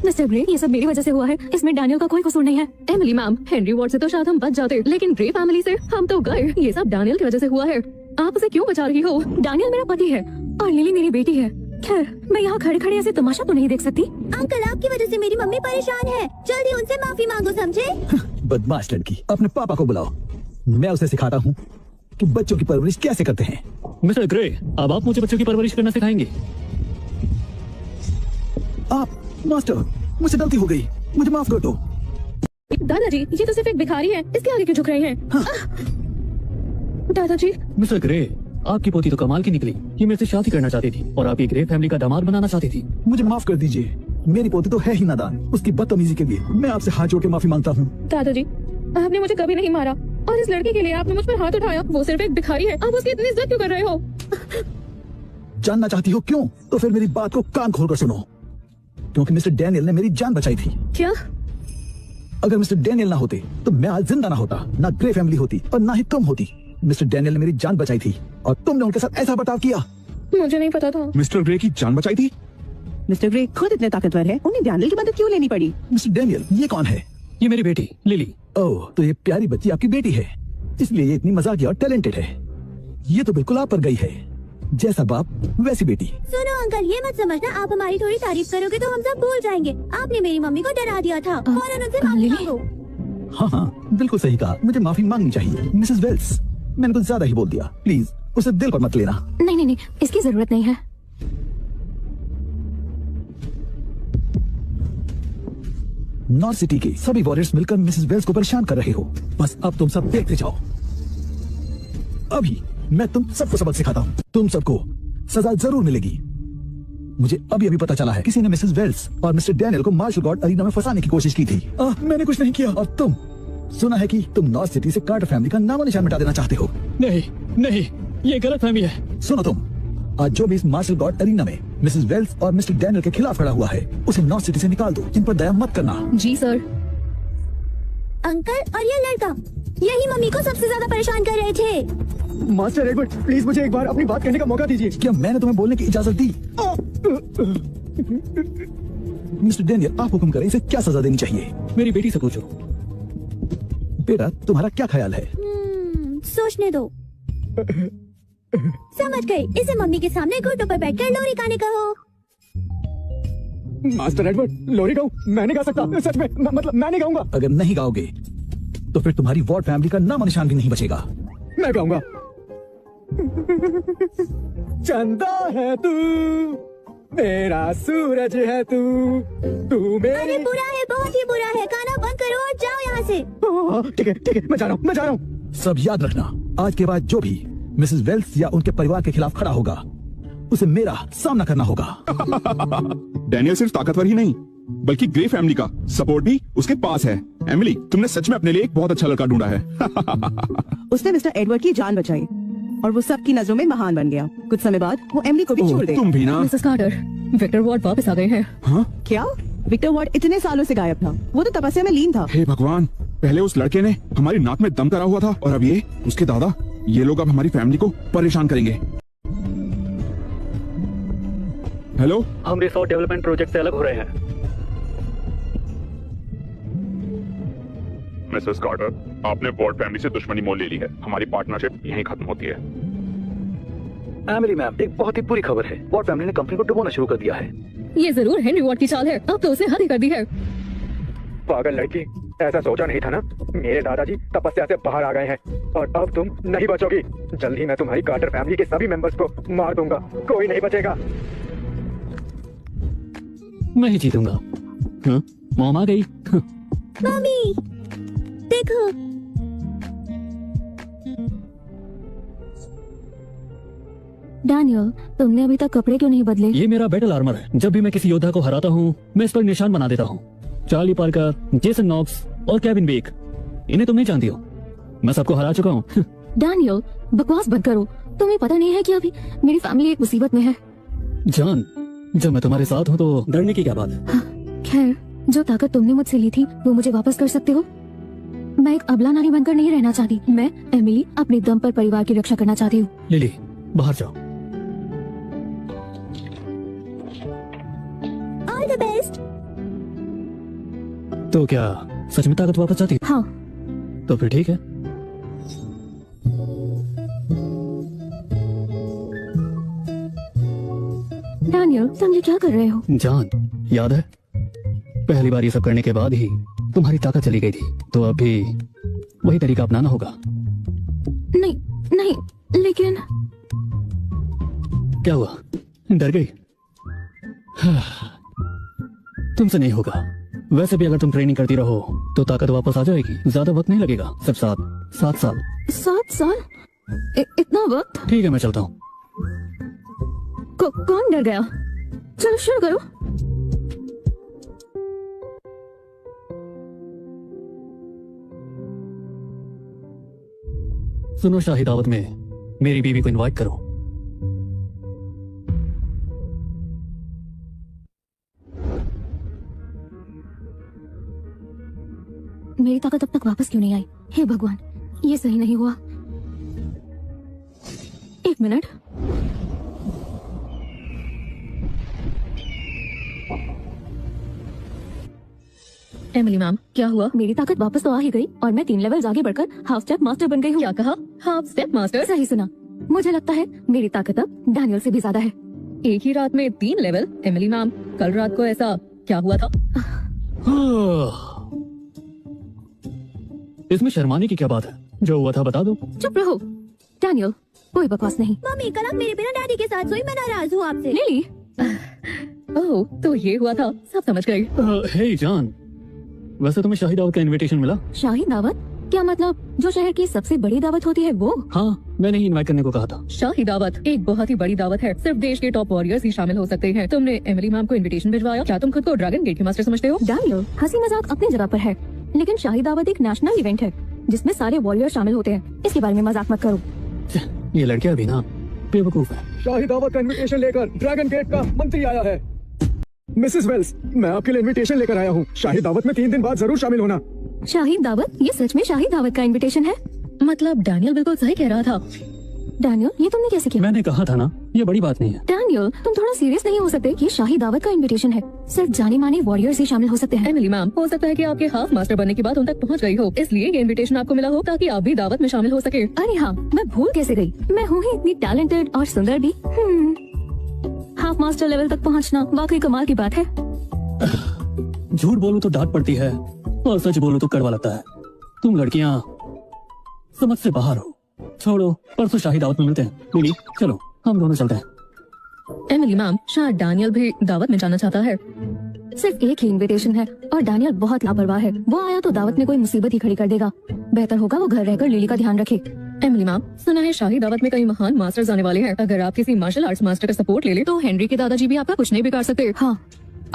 मिस्टर ग्रे, ये सब मेरी वजह से हुआ है, इसमें डैनियल का कोई कसूर नहीं है। एमिली मैम, हेनरी वॉर्ड से तो शायद हम बच जाते, लेकिन ग्रे फैमिली से हम तो गए। ये सब डैनियल की वजह से हुआ है। आप उसे क्यों बचा रही हो? डैनियल मेरा पति है और लिली मेरी बेटी है। खैर, मैं यहाँ खड़े खड़े ऐसे तमाशा तो नहीं देख सकती। अंकल, आपकी वजह से मेरी मम्मी परेशान है, जल्दी उनसे माफी मांगो, समझे? बदमाश लड़की, अपने पापा को बुलाओ, मैं उसे सिखाता हूँ कि बच्चों की परवरिश कैसे करते हैं। मिस्टर ग्रे, अब आप मुझे बच्चों की परवरिश करना सिखाएंगे? आप मास्टर, मुझसे गलती हो गई, मुझे माफ कर दो। दादाजी, ये तो सिर्फ एक भिखारी है, इसके आगे क्यों झुक रहे हैं? हाँ। दादाजी, मिस्टर ग्रे, आपकी पोती तो कमाल की निकली। ये मेरे से शादी करना चाहती थी और आपकी ग्रे फैमिली का दामाद बनाना चाहती थी। मुझे माफ कर दीजिए, मेरी पोती तो है ही नादान। उसकी बदतमीजी के लिए मैं आपसे हाथ जोड़ के माफी मांगता हूँ। दादाजी, आपने मुझे कभी नहीं मारा और इस लड़के के लिए आपने मुझ पर हाथ उठाया। वो सिर्फ एक भिखारी है, आप उसकी इतनी इज्जत क्यों कर रहे हो? जानना चाहती हो क्यों? तो फिर मेरी बात को कान खोलकर सुनो। क्योंकि मिस्टर डैनियल ने मेरी जान बचाई थी। क्या? अगर मिस्टर डैनियल ना होते तो मैं आज जिंदा ना होता, ना ग्रे फैमिली होती और ना ही तुम होती। मिस्टर डैनियल ने मेरी जान बचाई थी और तुमने उनके साथ ऐसा बर्ताव किया। मुझे नहीं पता था। मिस्टर ग्रे की जान बचाई थी? मिस्टर ग्रे खुद इतने ताकतवर है, उन्हें डैनियल की मदद क्यों लेनी पड़ी? मिस्टर डैनियल, ये कौन है? ये मेरी बेटी लिली। ओह, तो ये प्यारी बच्ची आपकी बेटी है, इसलिए ये इतनी मजाकिया और टैलेंटेड है। ये तो बिल्कुल आप पर गई है, जैसा बाप वैसी बेटी। सुनो अंकल, ये मत समझना आप हमारी थोड़ी तारीफ करोगे तो हम सब भूल जाएंगे। आपने मेरी मम्मी को डरा दिया था। फौरन उनसे माफी मांगो। हाँ हाँ, बिल्कुल सही कहा, मुझे माफी मांगनी चाहिए। मिसेस वेल्स, मैंने कुछ ज्यादा ही बोल दिया, प्लीज उसे दिल पर मत लेना। नहीं नहीं नहीं, इसकी जरूरत नहीं है। नॉर्थ सिटी के सभी वॉरियर्स मिलकर मिसेस वेल्स को परेशान कर रहे हो। बस अब तुम सब देखते जाओ। अभी मैं तुम सबको सबक सिखाता हूँ। तुम सबको सजा जरूर मिलेगी। मुझे अभी अभी पता चला है किसी ने मिसेस वेल्स और मिस्टर डैनियल को मार्शल गॉड अरीना में फंसाने की कोशिश की थी। मैंने कुछ नहीं किया। और तुम, सुना है कि तुम नॉर्थ सिटी से कार्टर फैमिली का नामो निशान मिटा देना चाहते हो। नहीं नहीं, ये गलत फहमी है। सुनो तुम, आज जो भी इस मार्शल गॉड अरीना में मिसेस वेल्स और मिस्टर डैनियल के खिलाफ खड़ा हुआ है, उसे नॉर्थ सिटी से निकाल दो। इन पर दया मत करना। जी सर। अंकल, और ये लड़का, यही मम्मी को सबसे ज्यादा परेशान कर रहे थे। मास्टर एडवर्ड, प्लीज मुझे एक बार अपनी बात कहने का मौका दीजिए। क्या मैंने तुम्हें बोलने की इजाजत दी? मिस्टर डैनियल, आप हुक्म करें, इसे क्या सजा देनी चाहिए? मेरी बेटी से पूछो। बेटा, तुम्हारा क्या ख्याल है? सोचने दो। समझ गई, इसे मम्मी के सामने घुटनों पर बैठकर लोरी गाने कहो। मास्टर एडवर्ड, लोरी गाऊं? मैं नहीं गा सकता, सच में, मतलब मैं नहीं गाऊंगा। अगर नहीं गाओगे तो फिर तुम्हारी वॉर्ड फैमिली का नाम निशान भी नहीं बचेगा। मैं गाऊंगा। चंदा है तू, मेरा सूरज है तू, तू अरे मेरी। बुरा है, बहुत ही बुरा है। गाना बंद करो और जाओ यहाँ से। ठीक है, मैं जा रहा हूँ। सब याद रखना, आज के बाद जो भी मिसेस वेल्स या उनके परिवार के खिलाफ खड़ा होगा, उसे मेरा सामना करना होगा। डैनियल सिर्फ ताकतवर ही नहीं, बल्कि ग्रे फैमिली का सपोर्ट भी उसके पास है। एमिली, तुमने सच में अपने लिए एक बहुत अच्छा लड़का ढूंढा है। उसने मिस्टर एडवर्ड की जान बचाई और वो सबकी नजरों में महान बन गया। कुछ समय बाद वो एमिली को भी छोड़ दे। तुम भी ना। मिसेस कार्टर, विक्टर वार्ड वापस आ गए हैं। हाँ? क्या? विक्टर वार्ड इतने सालों से गायब था, वो तो तपस्या में लीन था। हे भगवान, पहले उस लड़के ने हमारी नाक में दम करा हुआ था और अब ये उसके दादा। ये लोग अब हमारी फैमिली को परेशान करेंगे। हेलो, हम रिसोर्ट डेवलपमेंट प्रोजेक्ट से अलग हो रहे हैं। मिसेस कार्टर, आपने वॉर्ड फैमिली से दुश्मनी मोल ले ली है। हमारी पार्टनरशिप यहीं खत्म होती है। एमिली मैम, एक बहुत ही बुरी खबर है। वॉर्ड फैमिली ने कंपनी को डुबोना शुरू कर दिया है। ये जरूर हेनरी वॉर्ड की चाल है। अब तो उसे हद ही कर दी है। पागल लड़की, ऐसा सोचा नहीं था ना। मेरे दादाजी तपस्या से बाहर आ गए हैं और अब तुम नहीं बचोगी। जल्द ही मैं तुम्हारी कार्टर फैमिली के सभी मेंबर्स को मार दूंगा, कोई नहीं बचेगा। मैं ही जीतूंगा। हाँ? मॉम आ गई। मम्मी देखो। डैनियल, तुमने अभी तक कपड़े क्यों नहीं बदले? ये मेरा बैटल आर्मर है। जब भी मैं किसी योद्धा को हराता हूँ, मैं इस पर निशान बना देता हूँ। चार्ली पार्कर, जेसन नॉक्स और केविन बेक, इन्हें तुम नहीं जानती हो। मैं सबको हरा चुका हूँ। डैनियल, बकवास बंद करो। तुम्हें पता नहीं है कि अभी मेरी फैमिली एक मुसीबत में है। जान, जब मैं तुम्हारे साथ हूँ तो डरने की क्या बात है? खैर, जो ताकत तुमने मुझसे ली थी वो मुझे वापस कर सकते हो। मैं एक अबला नारी बनकर नहीं रहना चाहती। मैं एमिली अपने दम पर परिवार की रक्षा करना चाहती हूँ। लिली, बाहर जाओ। All the best. तो क्या सच में ताकत वापस आती? हाँ। तो फिर ठीक है। डैनियल, तुम ये क्या कर रहे हो? जान, याद है पहली बार ये सब करने के बाद ही तुम्हारी ताकत चली गई थी, तो अब भी वही तरीका अपनाना होगा। नहीं नहीं, लेकिन क्या हुआ, डर गई? तुमसे नहीं होगा। वैसे भी अगर तुम ट्रेनिंग करती रहो तो ताकत वापस आ जाएगी। ज्यादा वक्त नहीं लगेगा, सिर्फ 7 साल। 7 साल? इतना वक्त? ठीक है, मैं चलता हूँ। कौन डर गया? चलो शुरू करो। सुनो, शाही दावत में मेरी बीवी को इनवाइट करो। मेरी ताकत अब तक वापस क्यों नहीं आई? हे भगवान, ये सही नहीं हुआ। एक मिनट। एमिली मैम, क्या हुआ? मेरी ताकत वापस तो आ ही गई और मैं 3 लेवल्स आगे बढ़कर हाफ स्टेप मास्टर बन गई हूँ। क्या कहा? Half step master? सही सुना। मुझे लगता है मेरी ताकत अब डैनियल से भी ज्यादा है। एक ही रात में 3 लेवल? एमिली मैम, कल रात को ऐसा क्या हुआ था? इसमें शर्माने की क्या बात है? जो हुआ था बता दो। चुप रहो डैनियल, कोई बकवास नहीं। मम्मी कल आप मेरे बिना डैडी के साथ सोई, मैं नाराज हूँ आपसे। लिली, ओह, तो ये हुआ था, सब समझ गई। हे जान, वैसे तुम्हें शाही दावत का इनविटेशन मिला? शाही दावत? क्या मतलब? जो शहर की सबसे बड़ी दावत होती है वो? हाँ, मैंने ही इनवाइट करने को कहा था। शाही दावत एक बहुत ही बड़ी दावत है, सिर्फ देश के टॉप वॉरियर्स ही शामिल हो सकते हैं। तुमने एमिली मैम को इनविटेशन भिजवाया? क्या तुम खुद को ड्रैगन गेट के मास्टर समझते हो? डैनियल, हंसी मजाक अपनी जगह पर है, लेकिन शाही दावत एक नेशनल इवेंट है जिसमें सारे वॉरियर शामिल होते हैं। इसके बारे में मजाक मत करो। ये लड़कियां भी ना बेवकूफ है। शाही दावत का इनविटेशन लेकर ड्रैगन गेट का मंत्री आया है। मिसेस वेल्स, मैं आपके लिए इनविटेशन लेकर आया हूँ। शाही दावत में 3 दिन बाद जरूर शामिल होना। शाही दावत? ये सच में शाही दावत का इनविटेशन है? मतलब डैनियल बिल्कुल सही कह रहा था। डैनियल, ये तुमने कैसे किया? मैंने कहा था ना, ये बड़ी बात नहीं है। डैनियल, तुम थोड़ा सीरियस नहीं हो सकते? ये शाही दावत का इनविटेशन है, सिर्फ जाने माने वॉरियर्स ही शामिल हो सकते हैं। एमिली मैम, हो सकता है कि आपके हाफ मास्टर बनने की बात उन तक पहुंच गई हो, इसलिए ये इनविटेशन आपको मिला हो ताकि आप भी दावत में शामिल हो सके। अरे हाँ, मैं भूल कैसे गई, मैं हूँ ही इतनी टैलेंटेड और सुंदर भी। हाफ मास्टर लेवल तक पहुँचना वाकई कमाल की बात है। झूठ बोलूं तो डांट पड़ती है और सच बोलूं तो कड़वा लगता है। तुम लड़कियां समझ से बाहर हो। छोड़ो, परसों शाही दावत में मिलते हैं। लिली, चलो हम दोनों चलते हैं। एमिली मैम, शायद डैनियल भी दावत में जाना चाहता है। सिर्फ एक ही इनविटेशन है और डैनियल बहुत लापरवाह है। वो आया तो दावत में कोई मुसीबत ही खड़ी कर देगा। बेहतर होगा वो घर रहकर लिली का ध्यान रखे। एमिली मैम, सुना है शाही दावत में कई महान मास्टर्स आने वाले हैं। अगर आप किसी मार्शल आर्ट्स मास्टर का सपोर्ट ले ले तो हेनरी के दादाजी भी आपका कुछ नहीं बिगाड़ सकते। हाँ,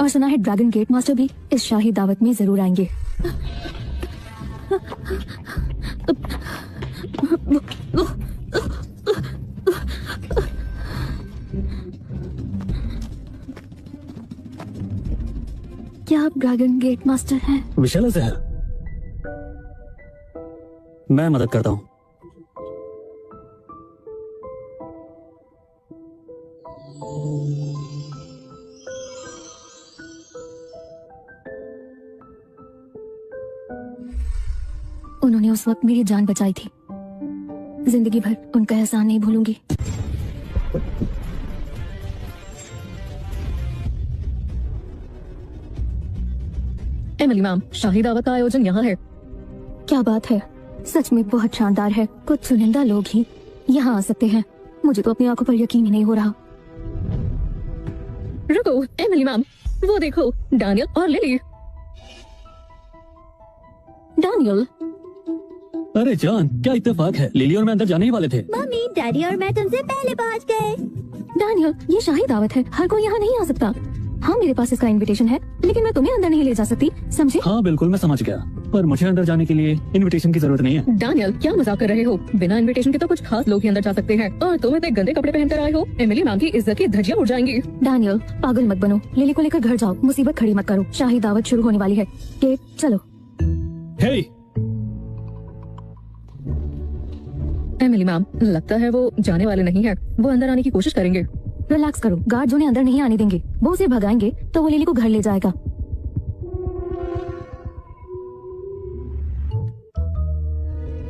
और सुना है ड्रैगन गेट मास्टर भी इस शाही दावत में जरूर आएंगे। क्या आप ड्रैगन गेट मास्टर हैं? विशाल जहर, मैं मदद करता हूँ। उन्होंने उस वक्त मेरी जान बचाई थी। जिंदगी भर उनका एहसान नहीं भूलूंगी। एमिली मैम, शाही दावत का आयोजन यहाँ है। क्या बात है, सच में बहुत शानदार है। कुछ चुनिंदा लोग ही यहाँ आ सकते हैं। मुझे तो अपनी आंखों पर यकीन ही नहीं हो रहा। रुको एमिली मैम, वो देखो डैनियल और लिली। डैनियल, अरे जान, क्या इत्तेफाक है। लिली और मैं अंदर जाने ही वाले थे। मम्मी, डैडी और मैं तुमसे पहले पहुंच गए। डैनियल, ये शाही दावत है, हर कोई यहाँ नहीं आ सकता। हाँ, मेरे पास इसका इनविटेशन है, लेकिन मैं तुम्हें अंदर नहीं ले जा सकती, समझे? हाँ बिल्कुल, मैं समझ गया, पर मुझे अंदर जाने के लिए इनविटेशन की जरूरत नहीं है। डैनियल, क्या मजाक कर रहे हो? बिना इनविटेशन के तो कुछ खास लोग ही अंदर जा सकते हैं, और तुम इतने गंदे कपड़े पहनकर आए हो। एमिली मैम की इज्जत की धज्जियां उड़ जाएंगी। डैनियल, पागल मत बनो। लिली को लेकर घर जाओ, मुसीबत खड़ी मत करो। शाही दावत शुरू होने वाली है। केट, चलो। हे, एमिली मैम, लगता है वो जाने वाले नहीं है। वो अंदर आने की कोशिश करेंगे। रिलैक्स करो, गार्ड उन्हें अंदर नहीं आने देंगे। वो उसे भगाएंगे तो वो लिली को घर ले जाएगा।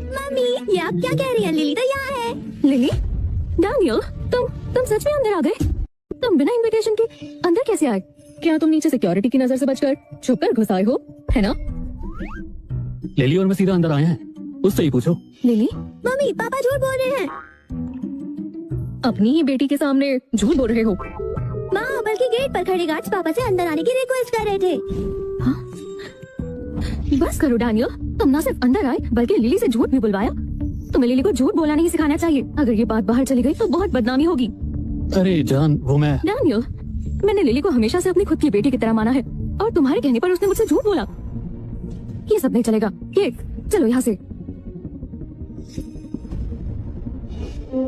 मम्मी, ये आप क्या कह रही हैं? लिली तो यहाँ है। लिली, डैनियल, तुम सच में अंदर आ गए? तुम बिना इनविटेशन के अंदर कैसे आए? क्या तुम नीचे सिक्योरिटी की नजर से बचकर छुपकर घुस आए हो, है ना? लिली और मैं सीधा अंदर आए हैं, उससे ही पूछो। लिली, मम्मी, पापा झूठ बोल रहे हैं। अपनी ही बेटी के सामने झूठ बोल रहे हो। माँ, बल्कि गेट पर खड़े गार्ड्स पापा से अंदर आने की रिक्वेस्ट कर रहे थे। बस करो डैनियल, तुम ना सिर्फ अंदर आए बल्कि लिली से झूठ भी बुलवाया। तुम्हें लिली को झूठ बोलना नहीं सिखाना चाहिए। अगर ये बात बाहर चली गई तो बहुत बदनामी होगी। अरे जान, वो मैं डैनियल, मैंने लिली को हमेशा से अपनी खुद की बेटी की तरह माना है, और तुम्हारे कहने पर उसने मुझसे झूठ बोला। ये सब नहीं चलेगा। केट, चलो यहाँ से। ये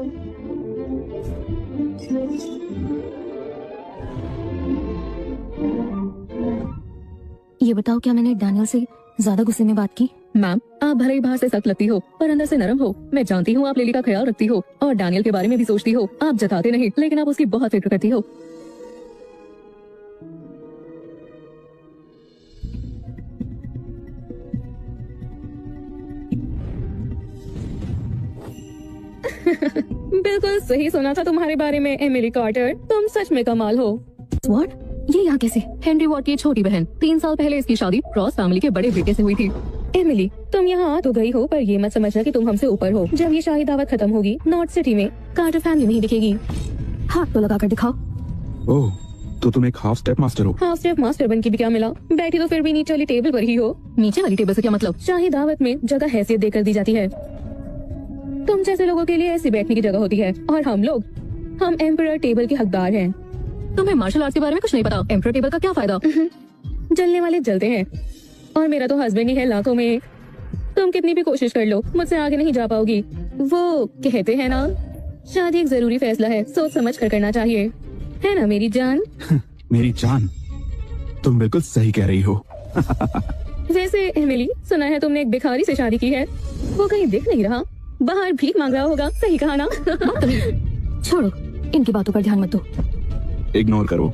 बताओ, क्या मैंने डैनियल से ज्यादा गुस्से में बात की? मैम, आप भले ही बाहर से सख्त लगती हो पर अंदर से नरम हो। मैं जानती हूँ आप लिली का ख्याल रखती हो और डैनियल के बारे में भी सोचती हो। आप जताते नहीं, लेकिन आप उसकी बहुत फिक्र करती हो। बिल्कुल सही सुना था तुम्हारे बारे में एमिली कार्टर, तुम सच में कमाल हो। व्हाट? ये यहाँ कैसे? हेनरी वॉर्ड की छोटी बहन, 3 साल पहले इसकी शादी रॉस फैमिली के बड़े बेटे से हुई थी। एमिली, तुम यहाँ आ तो गई हो पर ये मत समझना कि तुम हमसे ऊपर हो। जब ये शाही दावत खत्म होगी नॉर्थ सिटी में कार्टर फैमिली नहीं दिखेगी। हाथ तो लगा कर दिखाओ। ओह, तो तुम एक हाफ स्टेप मास्टर हो। हाफ स्टेप मास्टर बन के भी क्या मिला? बैठी तो फिर भी नीचे वाली टेबल पर ही हो। नीचे वाली टेबल से क्या मतलब? शाही दावत में जगह हैसियत देकर दी जाती है। तुम जैसे लोगों के लिए ऐसी बैठने की जगह होती है और हम एम्परर टेबल के हकदार हैं। तुम्हें मार्शल आर्ट्स के बारे में कुछ नहीं पता। एम्परर टेबल का क्या फायदा? जलने वाले जलते हैं और मेरा तो हस्बैंड ही है लाखों में एक। तुम कितनी भी कोशिश कर लो मुझसे आगे नहीं जा पाओगी। वो कहते हैं ना, शादी एक जरूरी फैसला है, सोच समझ कर करना चाहिए, है ना मेरी जान? मेरी जान, तुम बिल्कुल सही कह रही हो। वैसे एमिली, सुना है तुमने एक भिखारी से शादी की है। वो कहीं दिख नहीं रहा, बाहर भीख मांग रहा होगा, सही कहा ना? छोड़ो, इनकी बातों पर ध्यान मत दो। इग्नोर करो।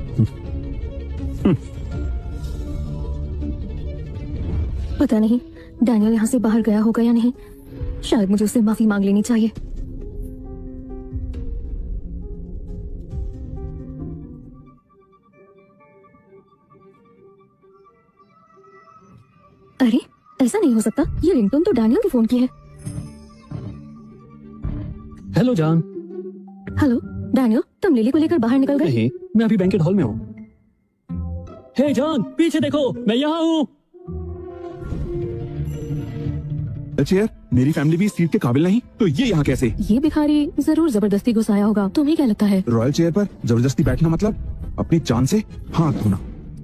पता नहीं डैनियल यहाँ से बाहर गया होगा या नहीं। शायद मुझे उससे माफी मांग लेनी चाहिए। अरे, ऐसा नहीं हो सकता। ये रिंगटोन तो डैनियल के फोन की है। हेलो जान। हेलो डैनियल, तुम लिली को लेकर बाहर निकल गए? नहीं, मैं अभी बैंकेट हॉल में हूँ। हे जान, पीछे देखो, मैं यहाँ हूँ। चेयर, मेरी फैमिली भी इस सीट के काबिल नहीं, तो ये यहाँ कैसे? ये भिखारी जरूर जबरदस्ती घुसाया होगा। तुम्हें क्या लगता है? रॉयल चेयर पर जबरदस्ती बैठना मतलब अपनी जान से हाथ धोना।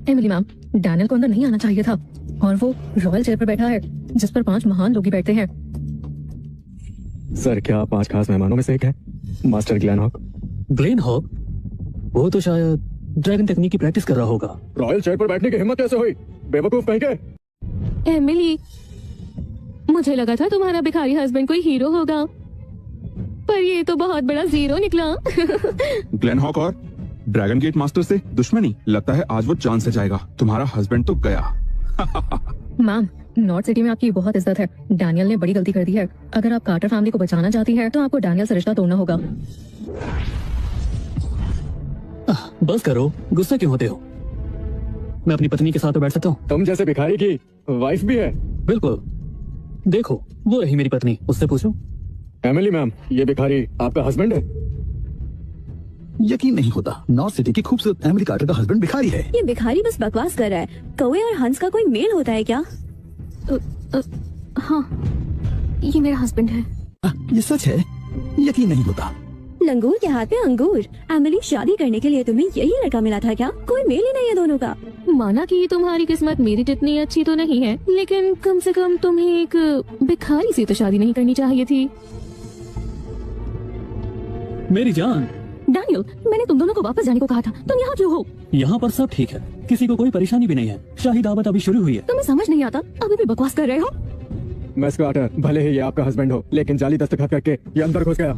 एमिली मैम, डैनियल को अंदर नहीं आना चाहिए था और वो रॉयल चेयर पर बैठा है जिस पर 5 महान लोग ही बैठते हैं। सर, क्या 5 खास मेहमानों में से एक है master Glen Hawk? Glen Hawk? वो तो शायद ड्रैगन टेक्निक की प्रैक्टिस कर रहा होगा। रॉयल चेयर पर बैठने की हिम्मत कैसे हुई? बेवकूफ कहीं के। एमिली, मुझे लगा था तुम्हारा भिखारी हस्बैंड कोई हीरो होगा, पर ये तो बहुत बड़ा जीरो निकला। ग्लेन हॉक और ड्रैगन गेट मास्टर से दुश्मनी? लगता है आज वो जान से जाएगा। तुम्हारा हस्बैंड तो गया। मैम, नॉर्थ सिटी में आपकी बहुत इज्जत है। डैनियल ने बड़ी गलती कर दी है। अगर आप कार्टर फैमिली को बचाना चाहती हैं, तो आपको डैनियल से रिश्ता तोड़ना होगा। बस करो, गुस्सा क्यों होते हो? मैं अपनी पत्नी के साथ तो बैठ सकता हूँ। तुम जैसे भिखारी की वाइफ भी है। बिल्कुल, देखो वो रही मेरी पत्नी, उससे पूछो। एमिली मैम, ये भिखारी आपका हस्बैंड है? यकीन नहीं होता, नॉर्थ सिटी की खूबसूरत एमिली कार्टर का हस्बैंड भिखारी है। ये भिखारी बस बकवास कर रहा है। कौवे और हंस का कोई मेल होता है क्या? हाँ, ये मेरा हस्बैंड है। ये सच है, यकीन नहीं होता। लंगूर के हाथ में अंगूर। एमिली, शादी करने के लिए तुम्हें यही लड़का मिला था क्या? कोई मेल ही नहीं है दोनों का। माना कि तुम्हारी किस्मत मेरी जितनी अच्छी तो नहीं है, लेकिन कम से कम तुम्हें एक भिखारी से तो शादी नहीं करनी चाहिए थी। मेरी जान। डैनियल, मैंने तुम दोनों को वापस जाने को कहा था। तुम यहाँ क्यों हो? यहाँ पर सब ठीक है, किसी को कोई परेशानी भी नहीं है। शाही दावत अभी शुरू हुई है। तुम्हें समझ नहीं आता? अभी भी बकवास कर रहे हो। मिस कार्टर, भले ही ये आपका हस्बैंड हो, लेकिन जाली दस्तखत करके ये अंदर घुस गया।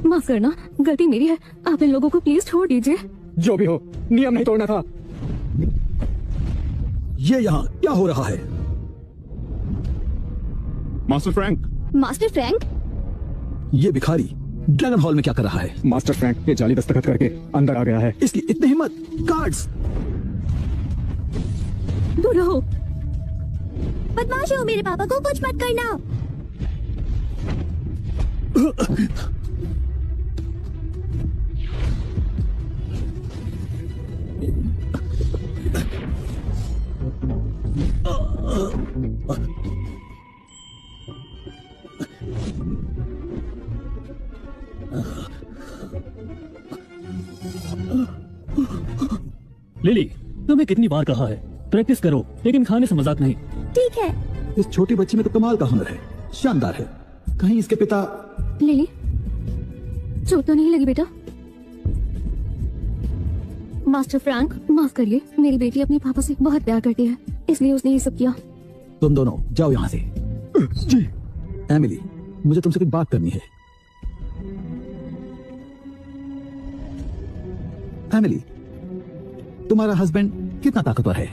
माफ करना, गलती मेरी है। आप इन लोगों को प्लीज छोड़ दीजिए। जो भी हो, नियम नहीं तोड़ना था। ये यहाँ क्या हो रहा है? Master Frank. Master Frank? ये भिखारी ड्रैगन हॉल में क्या कर रहा है? मास्टर फ्रैंक ये जाली दस्तखत करके अंदर आ गया है। इसकी इतनी हिम्मत! गार्ड्स! दूर रहो। बदमाश हो, मेरे पापा को कुछ मत करना। लिली, तुम्हें कितनी बार कहा है प्रैक्टिस करो, लेकिन खाने से मजाक नहीं। ठीक है। इस छोटी बच्ची में तो कमाल का हुनर है, शानदार है। कहीं इसके पिता... लिली, चोट तो नहीं लगी बेटा? मास्टर फ्रैंक, माफ करिए, मेरी बेटी अपने पापा से बहुत प्यार करती है, इसलिए उसने ये सब किया। तुम दोनों जाओ यहाँ से। जी। एमिली, मुझे तुमसे कुछ बात करनी है। एमिली, तुम्हारा हस्बैंड कितना ताकतवर है?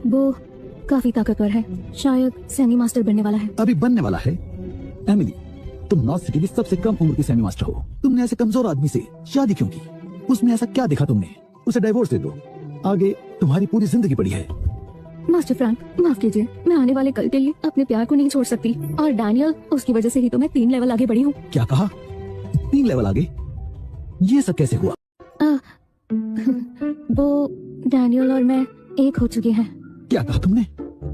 वो काफी ताकतवर है, शायद सेमी मास्टर बनने वाला है। अभी बनने वाला है। एमिली, तुम नॉर्थ सिटी की सबसे कम उम्र की सेमी मास्टर हो। तुमने ऐसे कमजोर आदमी से शादी क्यों की? उसमें ऐसा क्या देखा तुमने? उसे डाइवोर्स दे दो, आगे तुम्हारी पूरी जिंदगी पड़ी है। मास्टर फ्रैंक, माफ कीजिए, मैं आने वाले कल के लिए अपने प्यार को नहीं छोड़ सकती, और डैनियल, उसकी वजह से ही तो मैं 3 लेवल आगे बढ़ी हूँ। क्या कहा? 3 लेवल आगे? ये सब कैसे हुआ? वो डैनियल और मैं एक हो चुके हैं। क्या कहा तुमने?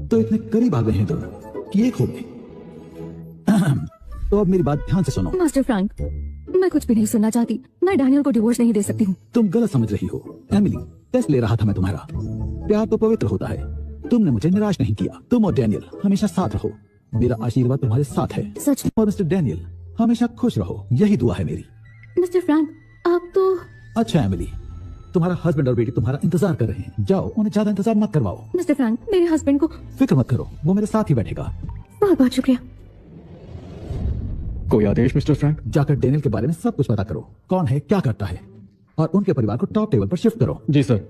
तो इतने करीब आ गए हैं दोनों कि एक हो गए। तो अब मेरी बात ध्यान से सुनो। मास्टर फ्रैंक, मैं कुछ भी नहीं सुनना चाहती, मैं डैनियल को डिवोर्स नहीं दे सकती हूँ। तुम गलत समझ रही हो एमिली, टेस्ट ले रहा था मैं तुम्हारा। प्यार तो पवित्र होता है, तुमने मुझे निराश नहीं किया। तुम और डैनियल हमेशा साथ रहो, मेरा आशीर्वाद तुम्हारे साथ है। सच? और मिस्टर डैनियल, हमेशा खुश रहो, यही दुआ है मेरी। मिस्टर फ्रैंक, आप तो... अच्छा एमिली, तुम्हारा हस्बैंड और बेटी तुम्हारा इंतजार कर रहे हैं, जाओ उन्हें ज्यादा इंतजार मत करवाओ। मिस्टर फ्रैंक, मेरे हस्बैंड को... फिक्र मत करो, वो मेरे साथ ही बैठेगा। बहुत बहुत शुक्रिया। कोई आदेश मिस्टर फ्रैंक? जाकर डैनियल के बारे में सब कुछ पता करो, कौन है, क्या करता है, और उनके परिवार को टॉप टेबल पर शिफ्ट करो। जी सर।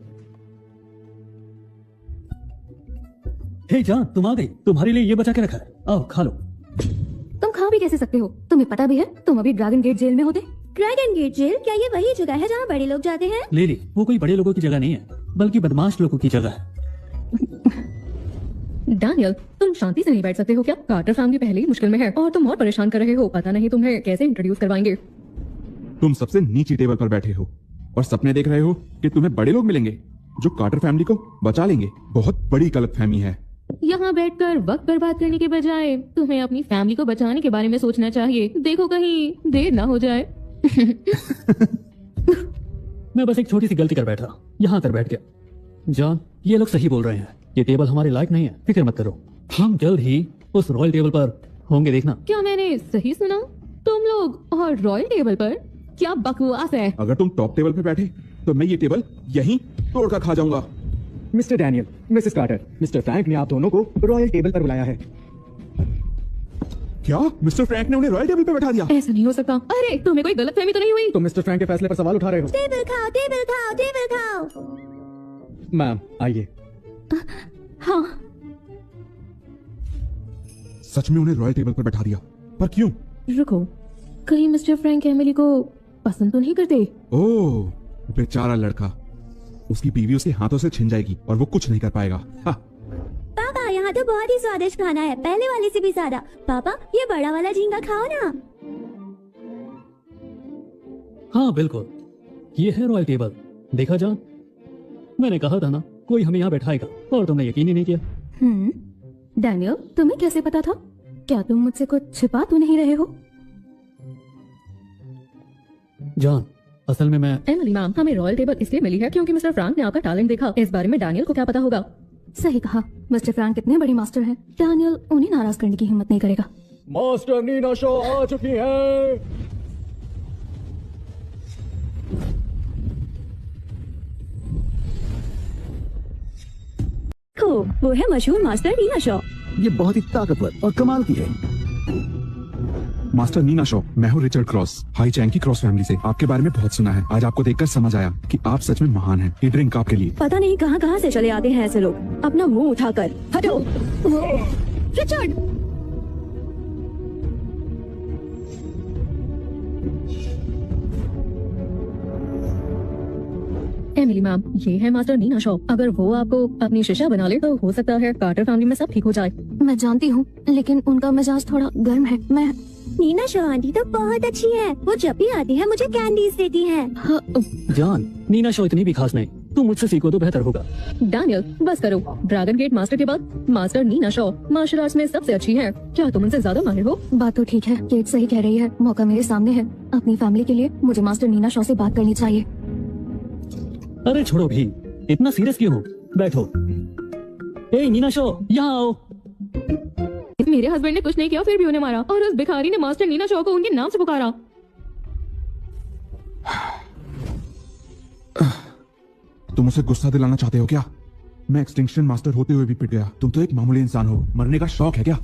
हे जान, तुम आ गई, तुम्हारे लिए ये बचा के रखा है, आओ खा लो। तुम खा भी कैसे सकते हो? तुम्हें पता भी है तुम अभी ड्रैगन गेट जेल में होते। ड्रैगन गेट जेल, क्या ये वही जगह है जहाँ बड़े लोग जाते हैं? लेली, वो कोई बड़े लोगों की जगह नहीं है, बल्कि बदमाश लोगों की जगह है। डैनियल, तुम शांति से नहीं बैठ सकते हो क्या? कार्टर फैमिली पहले ही मुश्किल में है और तुम और परेशान कर रहे हो। पता नहीं तुम्हें कैसे इंट्रोड्यूस करवाएंगे। तुम सबसे नीची टेबल पर बैठे हो और सपने देख रहे हो कि तुम्हें बड़े लोग मिलेंगे जो कार्टर फैमिली को बचा लेंगे। बहुत बड़ी गलतफहमी है। यहाँ बैठकर वक्त बर्बाद करने के बजाय तुम्हें अपनी फैमिली को बचाने के बारे में सोचना चाहिए। देखो कहीं देर ना हो जाए। मैं बस एक छोटी सी गलती कर बैठा, यहाँ कर बैठ गया। जॉन, ये लोग सही बोल रहे हैं, ये टेबल हमारे लायक नहीं है, फिक्र मत करो, हम जल्द ही उस रॉयल टेबल पर होंगे, देखना। क्या मैंने सही सुना? तुम लोग और रॉयल टेबल पर? क्या बकवास है। अगर तुम टॉप टेबल पर बैठे तो मैं ये टेबल यहीं तोड़कर खा जाऊंगा। Mister Daniel, missus Carter, mister Frank ने आप दोनों को रॉयल टेबल पर बुलाया है। क्या मिस्टर फ्रैंक ने उन्हें रॉयल टेबल पर बैठा दिया? ऐसा नहीं हो सकता। अरे तुम्हें कोई गलतफहमी तो नहीं हुई? तो मिस्टर फ्रैंक के फैसले पर सवाल उठा रहे हो। टेबल खाओ, टेबल खाओ, टेबल खाओ। मैम आइए। हाँ, सच में उन्हें रॉयल टेबल पर बैठा दिया, पर क्यों? रुको, कहीं मिस्टर फ्रैंक एमिली को पसंद तो नहीं करते? ओह, बेचारा लड़का, उसकी बीवी उसके हाथों से छिन जाएगी और वो कुछ नहीं कर पाएगा। हाँ। पापा, यहाँ तो बहुत ही स्वादिष्ट खाना है, पहले वाले से भी ज्यादा। पापा, ये बड़ा वाला झींगा खाओ ना। हाँ बिल्कुल, ये है रॉयल टेबल। देखा जान, मैंने कहा था ना कोई हमें यहाँ बैठाएगा, और तुमने यकीन ही नहीं किया। डैनियल, तुम्हें कैसे पता था? क्या तुम मुझसे कुछ छिपा तो नहीं रहे हो? जॉन, असल में मैं... एमिली मैम, हमें रॉयल टेबल इसलिए मिली है क्योंकि मिस्टर फ्रैंक ने आपका टैलेंट देखा। इस बारे में डैनियल को क्या पता होगा? सही कहा, मिस्टर फ्रैंक कितने बड़े मास्टर हैं, डैनियल उन्हें नाराज करने की हिम्मत नहीं करेगा। मास्टर नीना शो आ चुकी है। वो है मशहूर मास्टर नीना शॉ। ये बहुत ही ताकतवर और कमाल की है। मास्टर नीना शॉ, मैं हूँ रिचर्ड क्रॉस, हाई चैंग की क्रॉस फैमिली से। आपके बारे में बहुत सुना है, आज आपको देखकर समझ आया कि आप सच में महान हैं। ये ड्रिंक आपके लिए। पता नहीं कहाँ कहाँ से चले आते हैं ऐसे लोग। अपना मुंह उठाकर हटो। रिचर्ड, एमिली मैम, ये है मास्टर नीना शॉ। अगर वो आपको अपनी शिष्या बना ले तो हो सकता है कार्टर फैमिली में सब ठीक हो जाए। मैं जानती हूँ, लेकिन उनका मिजाज थोड़ा गर्म है। मैं... नीना शॉ आंटी तो बहुत अच्छी है, वो जब भी आती है मुझे कैंडीज देती है। जॉन, नीना शो इतनी भी खास नहीं, तुम मुझसे सीखो तो बेहतर होगा। डैनियल, बस करो। ड्रैगन गेट मास्टर के बाद master Nina Shaw martial arts में सबसे अच्छी है। क्या तुम उनसे ज्यादा माहिर हो? बात तो ठीक है, केट सही कह रही है, मौका मेरे सामने है। अपनी फैमिली के लिए मुझे मास्टर नीना शॉ से बात करनी चाहिए। अरे छोड़ो भी, इतना सीरियस क्यों हो? बैठो। ए नीना शो, यहाँ आओ। मेरे हस्बैंड ने कुछ नहीं किया फिर भी उन्हें मारा, और उस भिखारी ने मास्टर नीना शॉ को उनके नाम से पुकारा। तुम उसे गुस्सा दिलाना चाहते हो क्या? मैं एक्सटिंक्शन मास्टर होते हुए भी पिट गया, तुम तो एक मामूली इंसान हो, मरने का शौक है क्या?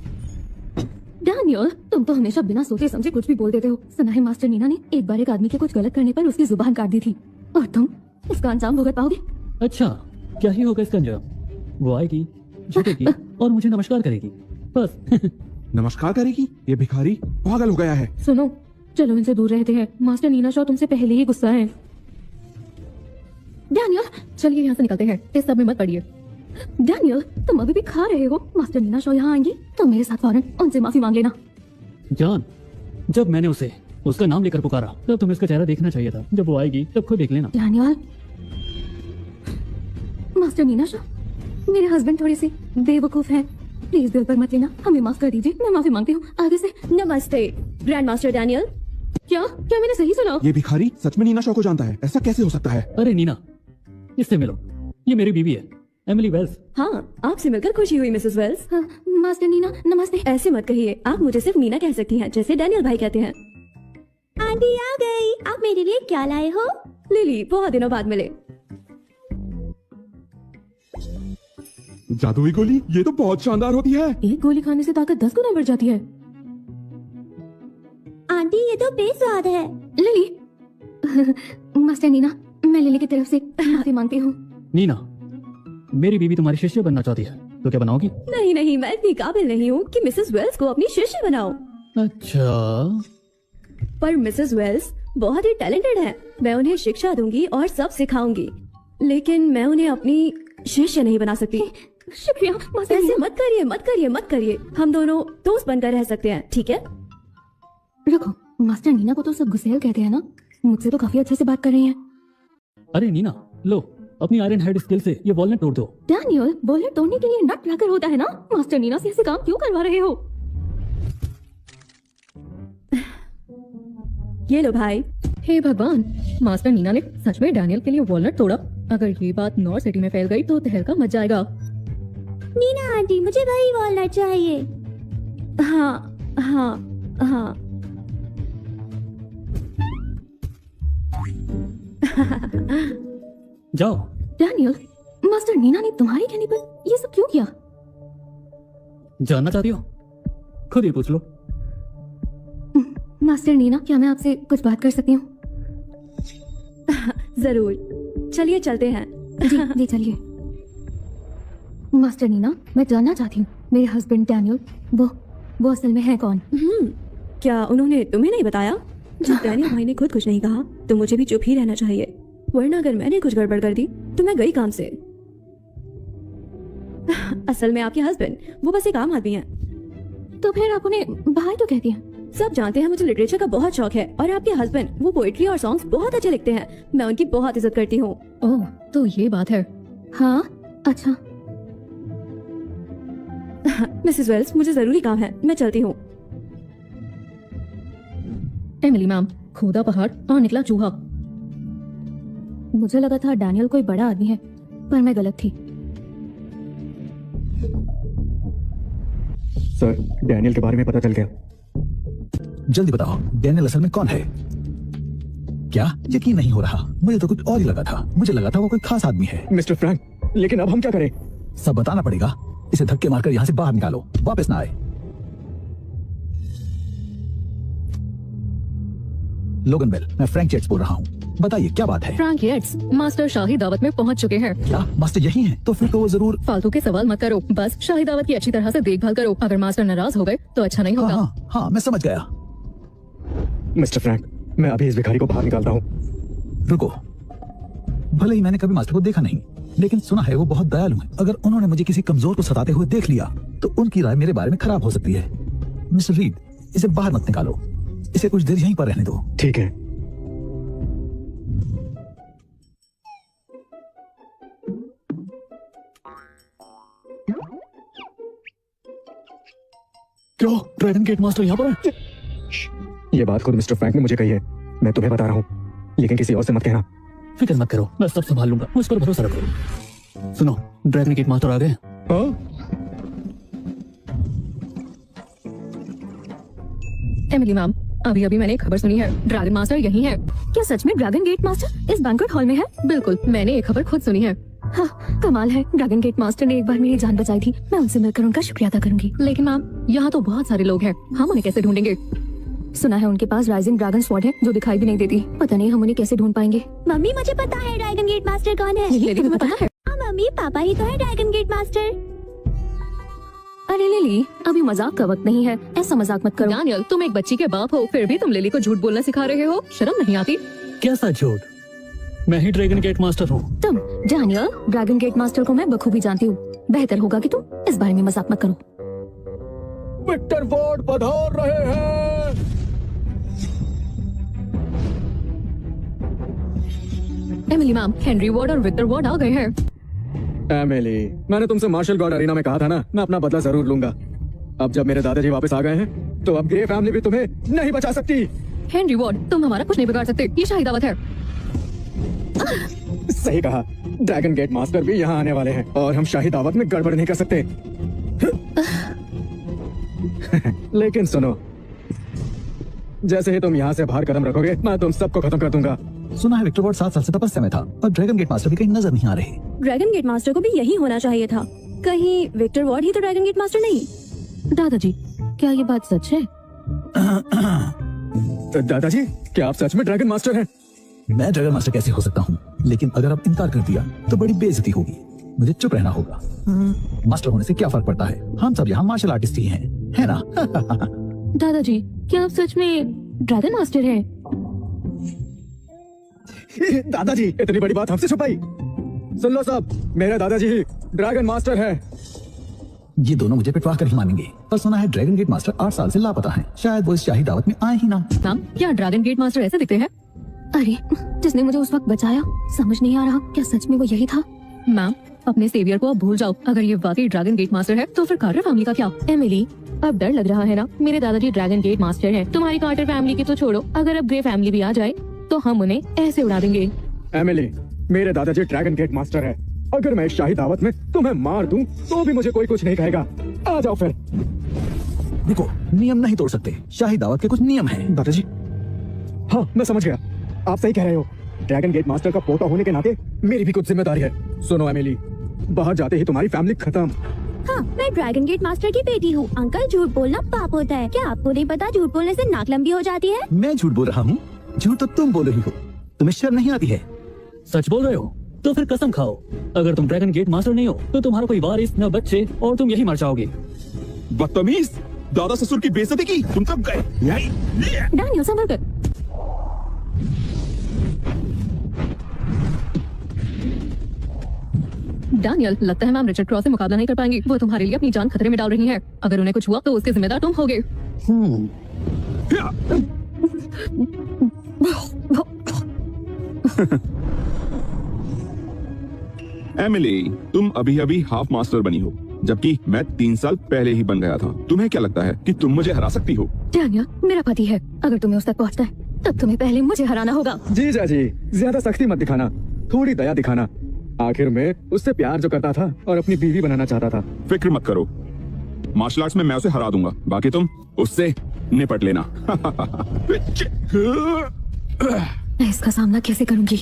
डैनियल, तुम तो हमेशा बिना सोचे समझे कुछ भी बोल देते हो। सुना है मास्टर नीना ने एक बार एक आदमी के कुछ गलत करने पर उसकी जुबान काट दी थी, और तुम इसका अंजाम भुगत पाओगे। अच्छा, क्या ही होगा इसका अंजाम? वो आएगी, झुकेगी और मुझे नमस्कार करेगी, बस। नमस्कार करेगी? ये भिखारी पागल हो गया है। सुनो, चलो इनसे दूर रहते हैं। मास्टर नीना शॉ तुमसे पहले ही गुस्सा है। डैनियल, चलिए यहाँ से निकलते हैं, इस सब में मत पड़िए। डैनियल, तुम अभी भी खा रहे हो। मास्टर नीना शॉ यहाँ आएंगी तो मेरे साथ फौरन उनसे माफी मांग लेना। जान, जब मैंने उसे उसका नाम लेकर पुकारा तब तुम्हें उसका चेहरा देखना चाहिए था। जब वो आएगी तब खुद देख लेना। डैनियल, मास्टर नीना शॉ, मेरे हस्बैंड थोड़े से बेवकूफ हैं। प्लीज दिल पर मत लेना, हमें माफ कर दीजिए। मैं माफी मांगती हूँ आगे से। नमस्ते ग्रैंड मास्टर डैनियल। क्या क्या मैंने सही सुना? ये भिखारी सच में नीना शॉ को जानता है? ऐसा कैसे हो सकता है? अरे नीना, इससे मिलो, ये मेरी बीवी है, एमिली वेल्स। हाँ, आपसे मिलकर खुशी हुई मिसेस वेल्स। हाँ, मास्टर नीना नमस्ते। ऐसे मत कहिए, आप मुझे सिर्फ नीना कह सकती हैं, जैसे डैनियल भाई कहते हैं। आंटी आ गई। आप मेरे लिए क्या लाए हो? लिली, बहुत दिनों बाद मिले। जादुई गोली, ये तो बहुत शानदार होती है। एक गोली खाने से ताकत 10 गुना बढ़ जाती है। आंटी, ये तो बेस्वाद है। लिली, मास्टर नीना, मैं लिली की तरफ से माफी मांगती हूँ। नीना, मेरी बीवी तुम्हारी शिष्य बनना चाहती है, तो क्या बनाओगी? नहीं नहीं, मैं इतनी काबिल नहीं हूँ कि मिसेस वेल्स को अपनी शिष्य बनाऊं। अच्छा, पर मिसेस वेल्स बहुत ही टैलेंटेड है। मैं उन्हें शिक्षा दूंगी और सब सिखाऊंगी, लेकिन मैं उन्हें अपनी शिष्य नहीं बना सकती। शुक्रिया मास्टर ऐसे नीना। मत करिए, मत करिए, मत करिए। हम दोनों दोस्त बनकर रह सकते हैं, ठीक है? रुको, मास्टर नीना को तो सब गुस्सेल कहते हैं ना? मुझसे तो काफी अच्छे से बात कर रही हैं। अरे नीना, लो अपनी आयरन हेड स्किल से ये वॉलनट तोड़ दो। डैनियल, बुलेट तोड़ने के लिए नट क्रैकर होता है ना? मास्टर नीना से ऐसे काम क्यों करवा रहे हो? ये लो भाई। हे भगवान, मास्टर नीना ने सच में डैनियल के लिए वॉलनट तोड़ा। अगर ये बात नॉर्थ सिटी में फैल गई तो तहलका मच जाएगा। नीना आंटी, मुझे वही वॉलनट चाहिए। हाँ हाँ हाँ। जाओ। डैनियल, मास्टर नीना ने तुम्हारे कहने पर ये सब क्यों किया? जानना चाहती हो? खुद ही पूछ लो। मास्टर नीना, क्या मैं आपसे कुछ बात कर सकती हूँ? जरूर, चलिए चलते हैं। जी जी चलिए। मास्टर नीना, मैं जानना चाहती हूँ, मेरे हस्बैंड डैनियल, वो असल में है कौन? क्या उन्होंने तुम्हें नहीं बताया? जब डैनियल भाई ने खुद कुछ नहीं कहा तो मुझे भी चुप ही रहना चाहिए, वरना अगर मैंने कुछ गड़बड़ कर दी तो मैं गई काम से। असल में आपके हस्बैंड वो बस एक आम आदमी हैं। तो फिर आप उन्हें भाई तो कहती हैं? सब जानते हैं मुझे लिटरेचर का बहुत शौक है, और आपके हस्बैंड वो पोएट्री और सॉन्ग्स बहुत अच्छे लिखते हैं। मैं उनकी बहुत इज्जत करती हूँ। ओह, तो ये बात है। हाँ, अच्छा। मिसेस वेल्स, मुझे जरूरी काम है, मैं चलती हूँ। एमिली मैम, खोदा पहाड़ और निकला चूहा। मुझे लगा था डैनियल कोई बड़ा आदमी है, पर मैं गलत थी। सर, डैनियल के बारे में पता चल गया। जल्दी बताओ, डैनियल असल में कौन है? क्या यकीन नहीं हो रहा? मुझे तो कुछ और ही लगा था। मुझे लगा था वो कोई खास आदमी है। मिस्टर फ्रैंक, लेकिन अब हम क्या करें? सब बताना पड़ेगा। इसे धक्के मारकर यहाँ से बाहर निकालो, वापस ना आए। लोगन बेल, मैं फ्रैंक जेट्स बोल रहा हूँ। बताइए क्या बात है? फ्रैंक येट्स, मास्टर शाही दावत में पहुंच चुके हैं। क्या मास्टर यही हैं? तो फिर तो वो जरूर। फालतू के सवाल मत करो, बस शाही दावत की अच्छी तरह से देखभाल करो। अगर मास्टर नाराज हो गए तो अच्छा नहीं हाँ होगा। हाँ हाँ, मैं समझ गया। मिस्टर फ्रैंक, मैं अभी इस भिखारी को बाहर निकालता हूँ। रुको, भले ही मैंने कभी मास्टर को देखा नहीं, लेकिन सुना है वो बहुत दयालु हैं। अगर उन्होंने मुझे किसी कमजोर को सताते हुए देख लिया तो उनकी राय मेरे बारे में खराब हो सकती है। मिस्टर रीड, इसे बाहर मत निकालो, इसे कुछ देर यहीं पर रहने दो। ठीक है। क्यों? ड्रैगन गेट मास्टर यहाँ पर है? ये बात खुद मिस्टर फ्रैंक ने मुझे कही है। मैं तुम्हें बता रहा हूँ, लेकिन किसी और से मत कहना। फिक्र मत करो, मैं सब संभाल लूंगा, मुझ पर भरोसा रखो। सुनो, ड्रैगन गेट मास्टर आ गए हैं। हाँ? एमिली मैम, अभी अभी मैंने एक खबर सुनी है, ड्रैगन मास्टर यही है। क्या सच में ड्रैगन गेट मास्टर इस बैंक्वेट हॉल में है? बिल्कुल, मैंने एक खबर खुद सुनी है। हाँ, कमाल है। ड्रैगन गेट मास्टर ने एक बार मेरी जान बचाई थी। मैं उनसे मिलकर उनका शुक्रिया अदा करूंगी। लेकिन मैम, यहाँ तो बहुत सारे लोग हैं, हम उन्हें कैसे ढूंढेंगे? सुना है उनके पास राइजिंग ड्रैगन स्वॉर्ड है जो दिखाई भी नहीं देती। पता नहीं हम उन्हें कैसे ढूंढ पाएंगे। मम्मी मुझे पता है ड्रैगन गेट मास्टर कौन है। लिली, तुम्हें पता है? हाँ मम्मी, पापा ही तो है ड्रैगन गेट मास्टर। अरे लिली, अभी मजाक का वक्त नहीं है, ऐसा मजाक मत करो। डैनियल, तुम एक बच्ची के बाप हो, फिर भी तुम लिली को झूठ बोलना सिखा रहे हो। शर्म नहीं आती? कैसा झूठ? मैं ही ड्रैगन गेट मास्टर हूँ। तुम डैनियल, ड्रैगन गेट मास्टर को मैं बखूबी जानती हूँ। बेहतर होगा कि तुम इस बारे में मजाक मत करो। विक्टर वॉर्ड पधार रहे हैं। एमिली मैम, हेनरी वॉर्ड और विक्टर वॉर्ड आ गए हैं। एमिली, मैंने तुमसे मार्शल गॉड अरीना में कहा था ना, मैं अपना बदला जरूर लूंगा। अब जब मेरे दादाजी वापस आ गए हैं तो अब ग्रे फैमिली भी तुम्हें नहीं बचा सकती। हेनरी वॉर्ड, तुम हमारा कुछ नहीं बिगाड़ सकते, ये शाही दावत है। सही कहा, ड्रैगन गेट मास्टर भी यहाँ आने वाले हैं और हम शाही दावत में गड़बड़ नहीं कर सकते। लेकिन सुनो, जैसे ही तुम यहाँ से बाहर कदम रखोगे मैं तुम सबको खत्म कर दूंगा। सुना है विक्टर वॉर्ड 7 साल से तपस्या में था और ड्रैगन गेट मास्टर भी कहीं नजर नहीं आ रहे। ड्रैगन गेट मास्टर को भी यही होना चाहिए था। कहीं विक्टर वॉर्ड ही तो ड्रैगन गेट मास्टर नहीं? दादाजी, क्या ये बात सच है? दादाजी, क्या आप सच में ड्रैगन मास्टर हैं? मैं ड्रैगन मास्टर कैसे हो सकता हूँ, लेकिन अगर आप इनकार कर दिया तो बड़ी बेइज्जती होगी। मुझे चुप रहना होगा। मास्टर होने से क्या फर्क पड़ता है, हम सब यहाँ मार्शल आर्टिस्ट ही हैं, है ना? दादाजी, क्या आप सच में ड्रैगन मास्टर हैं? दादाजी, इतनी बड़ी बात हमसे छुपाई। सुन लो सब, मेरे दादाजी ही ड्रैगन मास्टर है। ये दोनों मुझे पिटवा कर ही मानेंगे, पर सुना है ड्रैगन गेट मास्टर 8 साल से लापता हैं। शायद वो इस शाही दावत में आए ही ना। मैम, क्या ड्रैगन गेट मास्टर ऐसे दिखते हैं? अरे, जिसने मुझे उस वक्त बचाया, समझ नहीं आ रहा क्या सच में वो यही था? मैम, अपने सेवियर को अब भूल जाओ। अगर ये वाकई ड्रैगन गेट मास्टर है तो फिर कार्टर फैमिली का क्या? एमिली, अब डर लग रहा है ना? मेरे दादाजी ड्रैगन गेट मास्टर हैं। तुम्हारी कार्टर फैमिली की तो छोड़ो, अगर अब ग्रे फैमिली भी आ जाए तो हम उन्हें ऐसे उड़ा देंगे। एमिली, मेरे दादाजी ड्रैगन गेट मास्टर है। अगर मैं इस शाही दावत में तुम्हें मार दूं तो भी मुझे कोई कुछ नहीं कहेगा। आ जाओ फिर। देखो, नियम नहीं तोड़ सकते, शाही दावत के कुछ नियम हैं। दादाजी, हाँ मैं समझ गया, आप सही कह रहे हो। ड्रैगन गेट मास्टर का पोता होने के नाते मेरी भी कुछ जिम्मेदारी है। सुनो एमिली, बाहर जाते ही तुम्हारी फैमिली खत्म। हाँ, मैं ड्रैगन गेट मास्टर की बेटी हूँ। अंकल, झूठ बोलना पाप होता है। क्या आपको नहीं पता झूठ बोलने से नाक लंबी हो जाती है? मैं झूठ बोल रहा हूँ? झूठ तो तुम बोल रही हो। तुम्हें शर्म नहीं आती है? सच बोल रहे हो तो फिर कसम खाओ, अगर तुम ड्रैगन गेट मास्टर नहीं हो तो तुम्हारा कोई वारिस न बच्चे और तुम यही मर जाओगे। बदतमीज, दादा ससुर की बेइज्जती की, तुम कब गए? डैनियल, संभल कर। डैनियल, लगता है मैम रिचर्ड क्रॉस से मुकाबला नहीं कर पाएंगी। वो तुम्हारे लिए अपनी जान खतरे में डाल रही हैं। अगर उन्हें कुछ हुआ तो उसके जिम्मेदार तुम होगे। एमिली, तुम अभी अभी हाफ मास्टर बनी हो, जबकि मैं 3 साल पहले ही बन गया था। तुम्हें क्या लगता है कि तुम मुझे हरा सकती हो? डैनियल, मेरा पति है। अगर तुम्हें उस तक पहुंचना है तब तुम्हें पहले मुझे हराना होगा। जीजा जी, ज्यादा सख्ती मत दिखाना, थोड़ी दया दिखाना। आखिर में उससे प्यार जो करता था और अपनी बीवी बनाना चाहता था। फिक्र मत करो, मार्शल आर्ट्स में मैं उसे हरा दूंगा, बाकी तुम उससे निपट लेना। मैं इसका सामना कैसे करूंगी?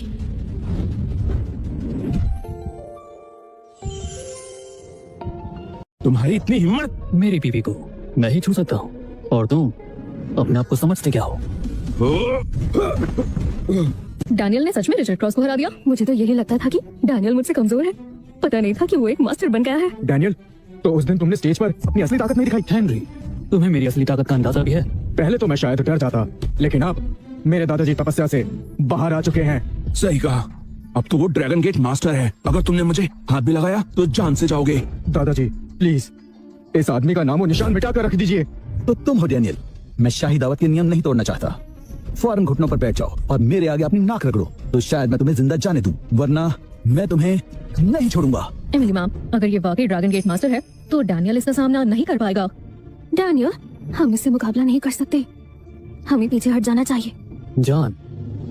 तुम्हारी इतनी हिम्मत! मेरी बीवी को मैं ही छू सकता हूँ और तुम अपने आप को समझते क्या हो? डैनियल ने सच में रिचर्ड क्रॉस को हरा दिया। मुझे तो यही लगता था कि डैनियल मुझसे कमजोर है। पता नहीं था कि वो एक मास्टर बन गया है। डैनियल, तो उस दिन तुमने स्टेज पर अपनी असली ताकत नहीं दिखाई। हेनरी, तुम्हें मेरी असली ताकत का अंदाजा भी है? पहले तो मैं शायद डर जाता, लेकिन अब मेरे दादाजी तपस्या से बाहर आ चुके हैं। सही कहा, अब तो वो ड्रैगन गेट मास्टर है। अगर तुमने मुझे हाथ भी लगाया तो जान से जाओगे। दादाजी प्लीज, इस आदमी का नामो निशान मिटा कर रख दीजिए। तो तुम हो डैनियल। मैं शाही दावत के नियम नहीं तोड़ना चाहता। फौरन घुटनों पर बैठ जाओ और मेरे आगे अपनी नाक रगड़ो, तो शायद मैं तुम्हें जिंदा जाने दूं, वरना मैं तुम्हें नहीं छोड़ूंगा। एमिली मैम, अगर ये वाकई ड्रैगन गेट मास्टर है तो डैनियल इसका सामना नहीं कर पाएगा। डैनियल, हम इससे मुकाबला नहीं कर सकते। हमें पीछे हट जाना चाहिए। जान,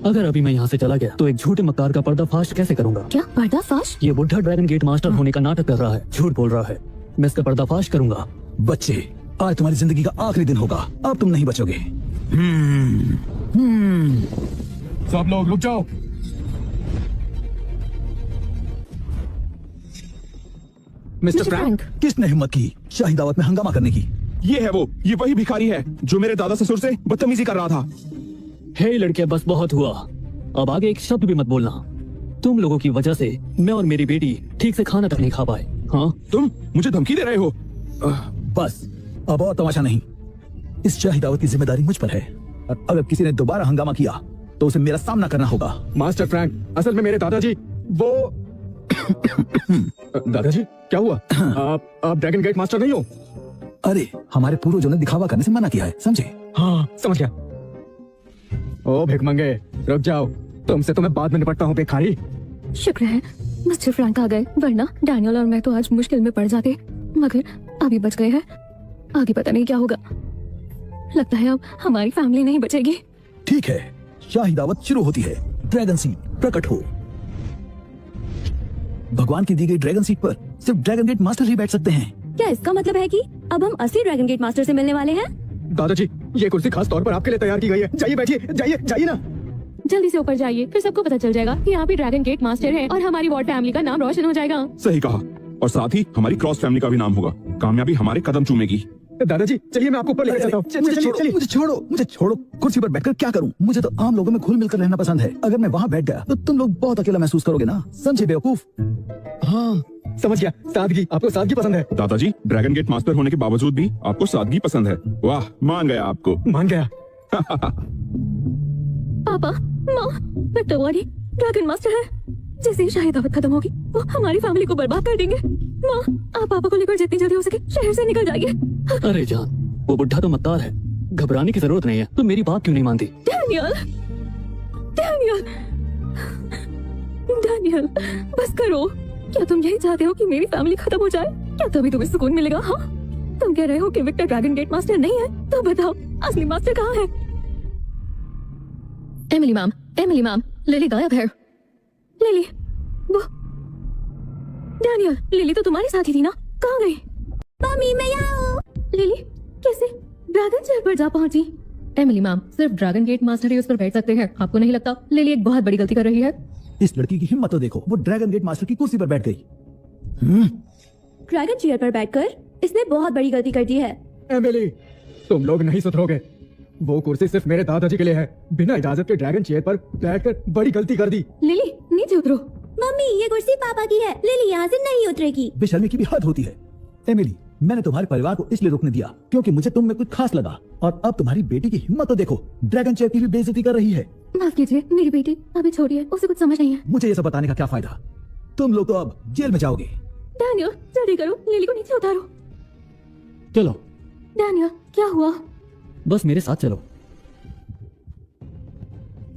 अगर अभी मैं यहाँ से चला गया तो एक झूठे मक्कार का पर्दाफाश कैसे करूंगा? क्या पर्दाफाश? ये बुढ़ा ड्रैगन गेट मास्टर होने का नाटक कर रहा है, झूठ बोल रहा है। मैं इसका पर्दाफाश करूंगा। बच्चे, आज तुम्हारी जिंदगी का आखिरी दिन होगा। अब तुम नहीं बचोगे। सब लोग रुक जाओ। मिस्टर फ्रैंक, किसने हिम्मत की शाही दावत में हंगामा करने की? ये है वो, ये वही भिखारी है जो मेरे दादा ससुर से बदतमीजी कर रहा था। हे लड़के, बस बहुत हुआ। अब आगे एक शब्द भी मत बोलना। तुम लोगों की वजह से मैं और मेरी बेटी ठीक से खाना तक नहीं खा पाए। हाँ, तुम मुझे धमकी दे रहे हो? बस अब और तमाशा नहीं। इस शाही दावत की जिम्मेदारी मुझ पर है और अगर किसी ने दोबारा हंगामा किया तो उसे मेरा सामना करना होगा। मास्टर फ्रैंक, असल में मेरे दादाजी वो दादाजी क्या हुआ? आप ड्रैगन गेट मास्टर नहीं हो? अरे हमारे पूर्वजों ने दिखावा करने से मना किया है, समझे? हाँ समझ गया। ओ भिखमंगे, रुक जाओ, तुमसे तो मैं बाद में निपटता हूँ भिखारी। शुक्र है मिस्टर फ्रैंक आ गए, वरना डैनियल और मैं तो आज मुश्किल में पड़ जाते। मगर अभी बच गए हैं, आगे पता नहीं क्या होगा। लगता है अब हमारी फैमिली नहीं बचेगी। ठीक है, शाही दावत शुरू होती है। ड्रैगन सीट प्रकट हो। भगवान की दी गई ड्रैगन सीट पर सिर्फ ड्रैगन गेट मास्टर ही बैठ सकते हैं। क्या इसका मतलब है कि अब हम असली ड्रैगन गेट मास्टर से मिलने वाले हैं? दादाजी, ये कुर्सी खास तौर पर आपके लिए तैयार की गई है। जाइए बैठिए, जाइए जाइए ना। जल्दी से ऊपर जाइए, फिर सबको पता चल जाएगा कि आप ही ड्रैगन गेट मास्टर हैं और हमारी वॉर्ड फैमिली का नाम रोशन हो जाएगा। सही कहा, और साथ ही हमारी क्रॉस फैमिली का भी नाम होगा। कामयाबी हमारे कदम चूमेगी। दादाजी चलिए, मैं आपको ऊपर लेकर चलता हूँ। मुझे छोड़ो। कुर्सी पर बैठकर क्या करूं? मुझे तो आम लोगों में घुल मिलकर रहना पसंद है। अगर मैं वहाँ बैठ गया तो तुम लोग बहुत अकेला महसूस करोगे ना, समझे बेवकूफ? हाँ समझ गया, सादगी। आपको सादगी पसंद है? दादाजी, ड्रैगन गेट मास्टर होने के बावजूद भी आपको सादगी पसंद है। वाह, मान गया आपको। मान गया। पापा, माँ, विक्टोरी ड्रैगन मास्टर है। जैसे ही शाही दावत खत्म होगी वो हमारी फैमिली को बर्बाद कर देंगे। माँ, आप पापा को लेकर जितनी जल्दी हो सके शहर से निकल जाइए। अरे जान, वो बुढ़ा तो मत्तार है, घबराने की जरूरत नहीं है। तुम मेरी बात क्यों नहीं मानती? डैनियल, बस करो। क्या तुम यही चाहते हो कि मेरी फैमिली खत्म हो जाए? क्या तभी तुम्हें सुकून मिलेगा? हाँ, तुम कह रहे हो कि विक्टर ड्रैगन गेट मास्टर नहीं है, तो बताओ असली मास्टर कहाँ है? एमिली मैम, लिली गायब है। लिली, वो डैनियल, लिली तो तुम्हारे साथ ही थी ना, कहाँ गई? मम्मी मैं यहाँ हूँ। लिली कैसे ड्रैगन चेयर पर जा पहुंची? एमिली मैम, सिर्फ ड्रैगन गेट मास्टर ही उस पर बैठ सकते हैं। आपको नहीं लगता लिली एक बहुत बड़ी गलती कर रही है? इस लड़की की हिम्मत तो देखो, वो ड्रैगन गेट मास्टर की कुर्सी पर बैठ गई। ड्रैगन चेयर पर बैठकर इसने बहुत बड़ी गलती कर दी है। एमिली, तुम लोग नहीं सुधरोगे। वो कुर्सी सिर्फ मेरे दादाजी के लिए है। बिना इजाजत के ड्रैगन चेयर पर बैठकर बड़ी गलती कर दी। लिली नीचे उतरो। मम्मी, ये कुर्सी पापा की है, लिली यहाँ से नहीं उतरेगी। बेशर्मी की भी हद होती है। एमिली, मैंने तुम्हारे परिवार को इसलिए रोकने दिया क्योंकि मुझे तुम में कुछ खास लगा, और अब तुम्हारी बेटी की हिम्मत तो देखो, ड्रैगन चेयर की भी बेइज्जती कर रही है। माफ कीजिए, मेरी बेटी अभी छोटी है, उसे कुछ समझ नहीं है। मुझे ये सब बताने का क्या फायदा? तुम लोग तो अब जेल में जाओगे। डैनियल, जल्दी करो, लिली को नीचे उतारो। चलो। डैनियल, क्या हुआ? बस मेरे साथ चलो।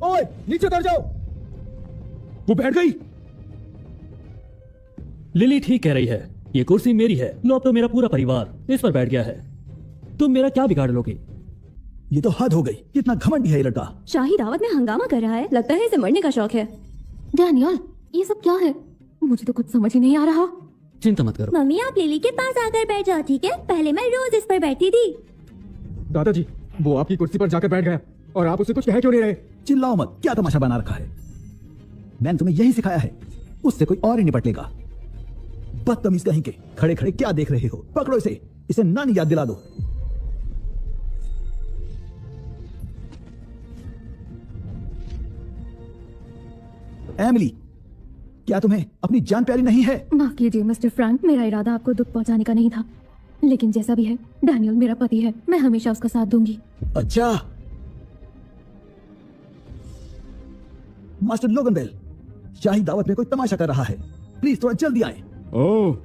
ओए, नीचे उतर जाओ। वो बैठ गई। लिली ठीक कह रही है, ये कुर्सी मेरी है। लो, अब तो मेरा पूरा परिवार इस पर बैठ गया है। तुम मेरा क्या बिगाड़ लोगे? ये तो हद हो गई। कितना घमंडी है ये लड़का। शाही दावत में हंगामा कर रहा है, लगता है इसे मरने का शौक है। डैनियल, ये सब क्या है? मुझे तो कुछ समझ ही नहीं आ रहा। चिंता मत करो। मम्मी, आप लिली के पास आकर बैठ जाओ, ठीक है? पहले मैं रोज इस पर बैठती थी। दादाजी, वो आपकी कुर्सी पर जाकर बैठ गया और आप उसे कुछ कह क्यों नहीं रहे? चिल्लाओ मत, क्या तमाशा बना रखा है? मैंने तुम्हें यही सिखाया है, उससे कोई और ही निपट लेगा। बदतमीज कहीं के, खड़े खड़े क्या देख रहे हो? पकड़ो इसे नानी याद दिला दो। एमिली, क्या तुम्हें अपनी जान प्यारी नहीं है? माफ कीजिए मिस्टर फ्रैंक, मेरा इरादा आपको दुख पहुंचाने का नहीं था, लेकिन जैसा भी है डैनियल मेरा पति है, मैं हमेशा उसका साथ दूंगी। अच्छा, मास्टर लोगनबेल, शाही दावत में कोई तमाशा कर रहा है, प्लीज थोड़ा जल्दी आए। ओह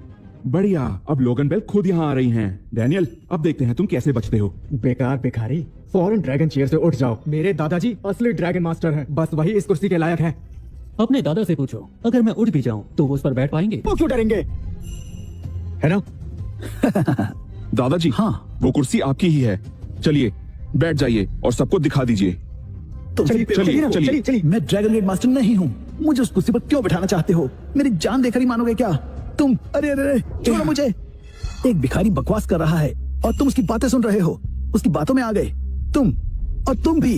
बढ़िया, अब लोगनबेल खुद यहाँ आ रही हैं। डैनियल, अब देखते हैं तुम कैसे बचते हो। बेकार भिखारी, फौरन ड्रैगन चेयर से उठ जाओ। मेरे दादाजी असली ड्रैगन मास्टर हैं, बस वही इस कुर्सी के लायक हैं। अपने दादा से पूछो, अगर मैं उठ भी जाऊं तो वो उस पर बैठ पाएंगे? वो क्यों डरेंगे, है ना? दादाजी, हाँ, वो कुर्सी आपकी ही है। चलिए बैठ जाइए और सबको दिखा दीजिए। चलिए। मैं ड्रैगन गेट मास्टर नहीं हूँ, मुझे उस कुर्सी पर क्यों बिठाना चाहते हो? मेरी जान देकर ही मानोगे क्या तुम? अरे छोड़ो मुझे। एक भिखारी बकवास कर रहा है और तुम उसकी बातें सुन रहे हो, उसकी बातों में आ गए। तुम और तुम भी।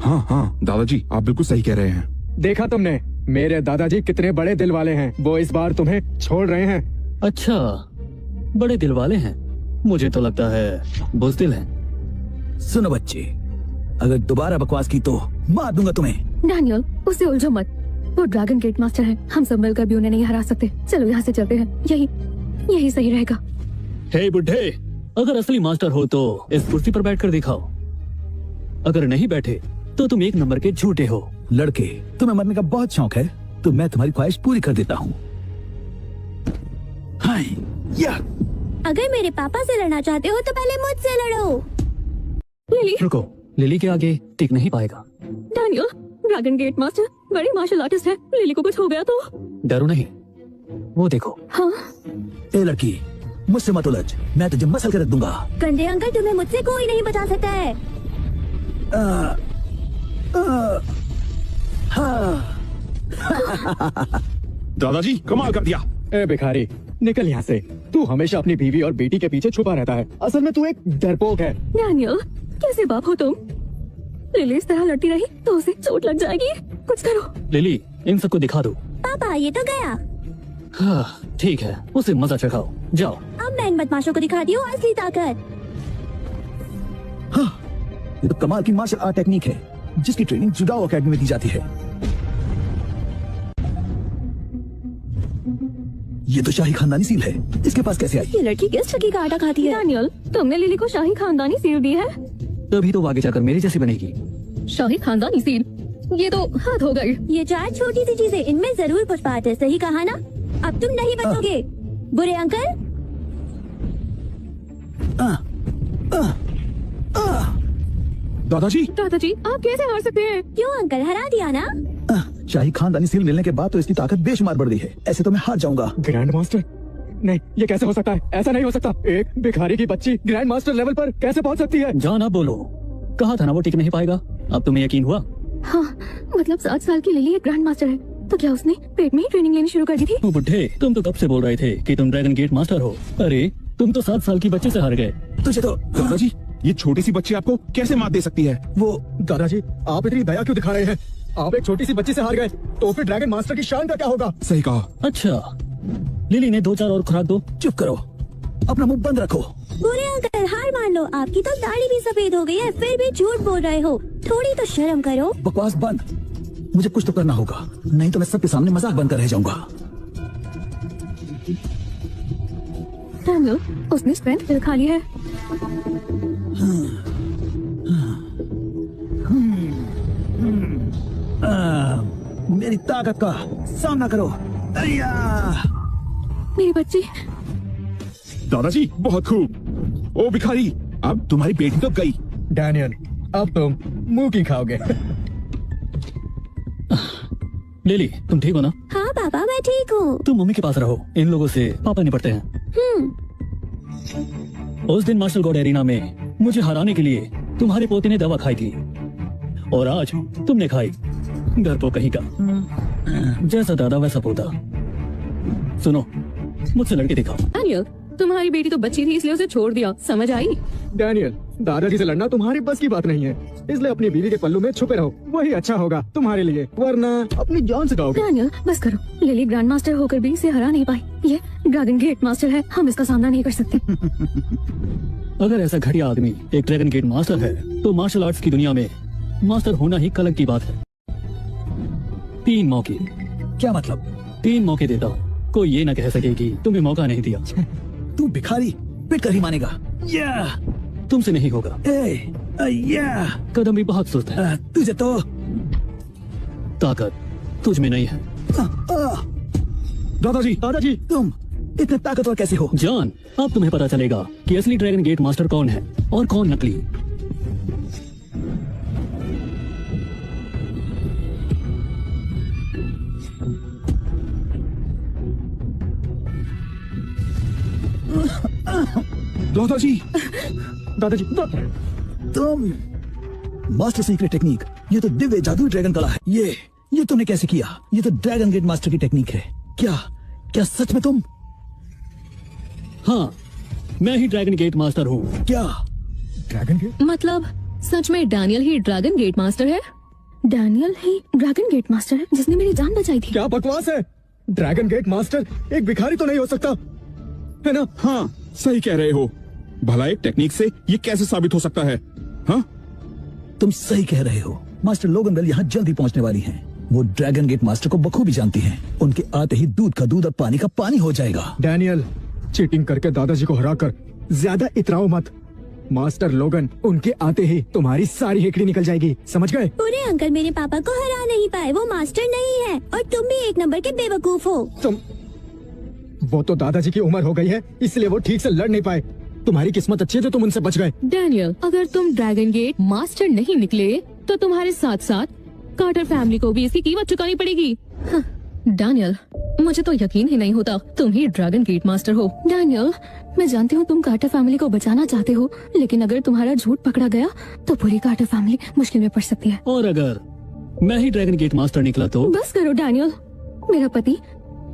हाँ हाँ दादाजी, आप बिल्कुल सही कह रहे हैं। देखा तुमने, मेरे दादाजी कितने बड़े दिल वाले हैं। वो इस बार तुम्हें छोड़ रहे हैं। अच्छा, बड़े दिल वाले हैं। मुझे तो लगता है बुज़दिल हैं। सुनो बच्चे, अगर दोबारा बकवास की तो मार दूंगा तुम्हें। डैनियल, उससे उलझो मत। वो ड्रैगन गेट मास्टर है, हम सब मिलकर भी उन्हें नहीं हरा सकते। चलो यहाँ से चलते हैं, यही सही रहेगा। हे बुढ़े, अगर असली मास्टर हो तो इस कुर्सी पर बैठकर दिखाओ। अगर नहीं बैठे तो तुम एक नंबर के झूठे हो। लड़के, तुम्हें मरने का बहुत शौक है तो मैं तुम्हारी ख्वाहिश पूरी कर देता हूँ। हाय या अगर मेरे पापा से लड़ना चाहते हो तो पहले मुझसे लड़ो। लिली, रुको, लिली के आगे टिक नहीं पाएगा। डैनियल, ड्रैगन गेट मास्टर बड़ी मार्शल आर्टिस्ट है। लिली को कुछ हो गया तो? डरो नहीं, वो देखो। हाँ, ए लड़की, मुझसे मत उलझ, मैं तुझे मसल कर रख दूंगा। कंधे अंकल, तुम्हें मुझसे कोई नहीं बचा सकता है। दादाजी कमाल कर दिया। ए भिखारी, निकल यहाँ से। तू हमेशा अपनी बीवी और बेटी के पीछे छुपा रहता है। असल में तू एक डरपोक है। डैनियल, कैसे बाप हो तुम? लिली इस तरह लड़ती रही तो उसे चोट लग जाएगी। कुछ करो। लिली, इन सबको दिखा दो। पापा, ये तो गया। हाँ, ठीक है, उसे मजा चखाओ। जाओ। अब मैं इन बदमाशों को दिखाती हूँ असली ताकत। हाँ, ये तो कमाल की मार्शल आर्ट टेक्निक है जिसकी ट्रेनिंग जुडाओ एकेडमी में दी जाती है। ये तो शाही खानदानी सील है, इसके पास कैसे आई? ये लड़की किस ठगी का आटा खाती है? डैनियल, तुमने लिली को शाही खानदानी सील दी है। तभी तो वो आगे जाकर मेरी जैसी बनेगी। शाही खानदानी सील, ये तो हद हो गई। ये चार छोटी सी चीजें, इनमें जरूर कुछ बात है। सही कहा ना? अब तुम नहीं बचोगे बुरे अंकल। दादाजी दादाजी, आप कैसे हार सकते हैं? क्यों अंकल, हरा दिया ना? शाही खानदानी सील मिलने के बाद तो इसकी ताकत बेशुमार बढ़ गई है। ऐसे तो मैं हार जाऊंगा। Grand master? नहीं, ये कैसे हो सकता है? ऐसा नहीं हो सकता। एक भिखारी की बच्ची ग्रैंड मास्टर लेवल पर कैसे पहुंच सकती है? जान, आप बोलो, कहा था ना वो टिक नहीं पाएगा। अब तुम्हें यकीन हुआ? हाँ, मतलब 7 साल की लिली एक ग्रैंड मास्टर है, तो क्या उसने पेट में ही ट्रेनिंग लेनी शुरू कर दी थी? ओ बुढ़े, तुम तो कब से बोल रहे थे कि तुम ड्रैगन गेट मास्टर हो। अरे, तुम तो 7 साल की बच्चे से हार गए। तुझे तो दादाजी, ये छोटी सी बच्ची आपको कैसे मात दे सकती है? वो दादाजी, आप इतनी दया क्यों दिखा रहे हैं? आप एक छोटी सी बच्ची से हार गए तो फिर ड्रैगन मास्टर की शान का क्या होगा? सही कहा। अच्छा, लिली ने 2-4 और खुराक दो। चुप करो, अपना मुंह बंद रखो। बुरे अंकल, हार मान लो। आपकी तो दाढ़ी भी सफेद हो गई है, फिर भी झूठ बोल रहे हो। थोड़ी तो शर्म करो। बकवास बंद, मुझे कुछ तो करना होगा, नहीं तो मैं सबके सामने मजाक बनकर रह जाऊंगा। डैनियल, उसने स्ट्रेंथ पिल खा ली है। मेरी ताकत का सामना करो। अय्या! मेरी बच्ची। दादाजी बहुत खूब। ओ भिखारी, अब तुम्हारी बेटी तो गई। डैनियल, अब तुम मुंह की खाओगे। लिली, तुम ठीक हो ना? हाँ पापा, मैं ठीक हूँ। तुम मम्मी के पास रहो, इन लोगों से पापा निपटते हैं। उस दिन मार्शल गॉड एरिना में मुझे हराने के लिए तुम्हारे पोते ने दवा खाई थी और आज तुमने खाई। डरपोक कहीं का। जैसा दादा वैसा पोता। सुनो, मुझसे लड़के दिखाओ। डैनियल, तुम्हारी बेटी तो बच्ची थी इसलिए उसे छोड़ दिया, समझ आई? डैनियल, दादाजी से लड़ना तुम्हारी बस की बात नहीं है, इसलिए अपनी बीवी के पल्लू में छुपे रहो। वही अच्छा होगा तुम्हारे लिए, वरना अपनी जान से जाओगे। डैनियल, बस करो। लिली ग्रैंड मास्टर होकर भी इसे हरा नहीं पाई। ये ड्रैगन गेट मास्टर है, हम इसका सामना नहीं कर सकते। अगर ऐसा घटिया आदमी एक ड्रैगन गेट मास्टर है तो मार्शल आर्ट्स की दुनिया में मास्टर होना ही कलंक की बात है। 3 मौके। क्या मतलब? 3 मौके देता हूँ, कोई ये ना कह सके कि तुम्हें मौका नहीं दिया। तू भिखारी पिट कर ही मानेगा। या! तुमसे नहीं होगा। ए, अय्या! कदम भी बहुत सुस्त है। तुझे तो ताकत तुझ में नहीं है। दादाजी दादाजी, तुम इतने ताकतवर कैसे हो? जान, अब तुम्हें पता चलेगा कि असली ड्रैगन गेट मास्टर कौन है और कौन नकली। दादाजी दादाजी, तुम मास्टर सीक्रेट टेक्निक, ये तो दिव्य जादुई ड्रैगन कला है। ये तुमने कैसे किया? ये तो ड्रैगन गेट मास्टर की टेक्निक है। क्या सच में तुम? हाँ, मैं ही ड्रैगन गेट मास्टर हूँ। क्या? ड्रैगन के? मतलब सच में डैनियल ही ड्रैगन गेट मास्टर है? डैनियल ही ड्रैगन गेट मास्टर है जिसने मेरी जान बचाई थी। क्या बकवास है? ड्रैगन गेट मास्टर एक भिखारी तो नहीं हो सकता, है ना? हाँ सही कह रहे हो। भला एक टेक्निक से ये कैसे साबित हो सकता है? हाँ तुम सही कह रहे हो। मास्टर लोगनवेल यहाँ जल्दी पहुँचने वाली हैं। वो ड्रैगन गेट मास्टर को बखूबी जानती हैं। उनके आते ही दूध का दूध और पानी का पानी हो जाएगा। डैनियल, चीटिंग करके दादाजी को हराकर ज्यादा इतराओ मत। मास्टर लोगन उनके आते ही तुम्हारी सारी हेकड़ी निकल जाएगी, समझ गए? पूरे अंकल मेरे पापा को हरा नहीं पाए, वो मास्टर नहीं है और तुम भी एक नंबर के बेवकूफ हो। तुम, वो तो दादाजी की उम्र हो गई है इसलिए वो ठीक से लड़ नहीं पाए। तुम्हारी किस्मत अच्छी है तो तुम उनसे बच गए। डैनियल, अगर तुम ड्रैगन गेट मास्टर नहीं निकले तो तुम्हारे साथ साथ कार्टर फैमिली को भी इसकी कीमत चुकानी पड़ेगी। हाँ, डैनियल, मुझे तो यकीन ही नहीं होता तुम ही ड्रैगन गेट मास्टर हो। डैनियल, मैं जानती हूँ तुम कार्टर फैमिली को बचाना चाहते हो, लेकिन अगर तुम्हारा झूठ पकड़ा गया तो पूरी कार्टर फैमिली मुश्किल में पड़ सकती है। और अगर मैं ही ड्रैगन गेट मास्टर निकला तो? बस करो डैनियल, मेरा पति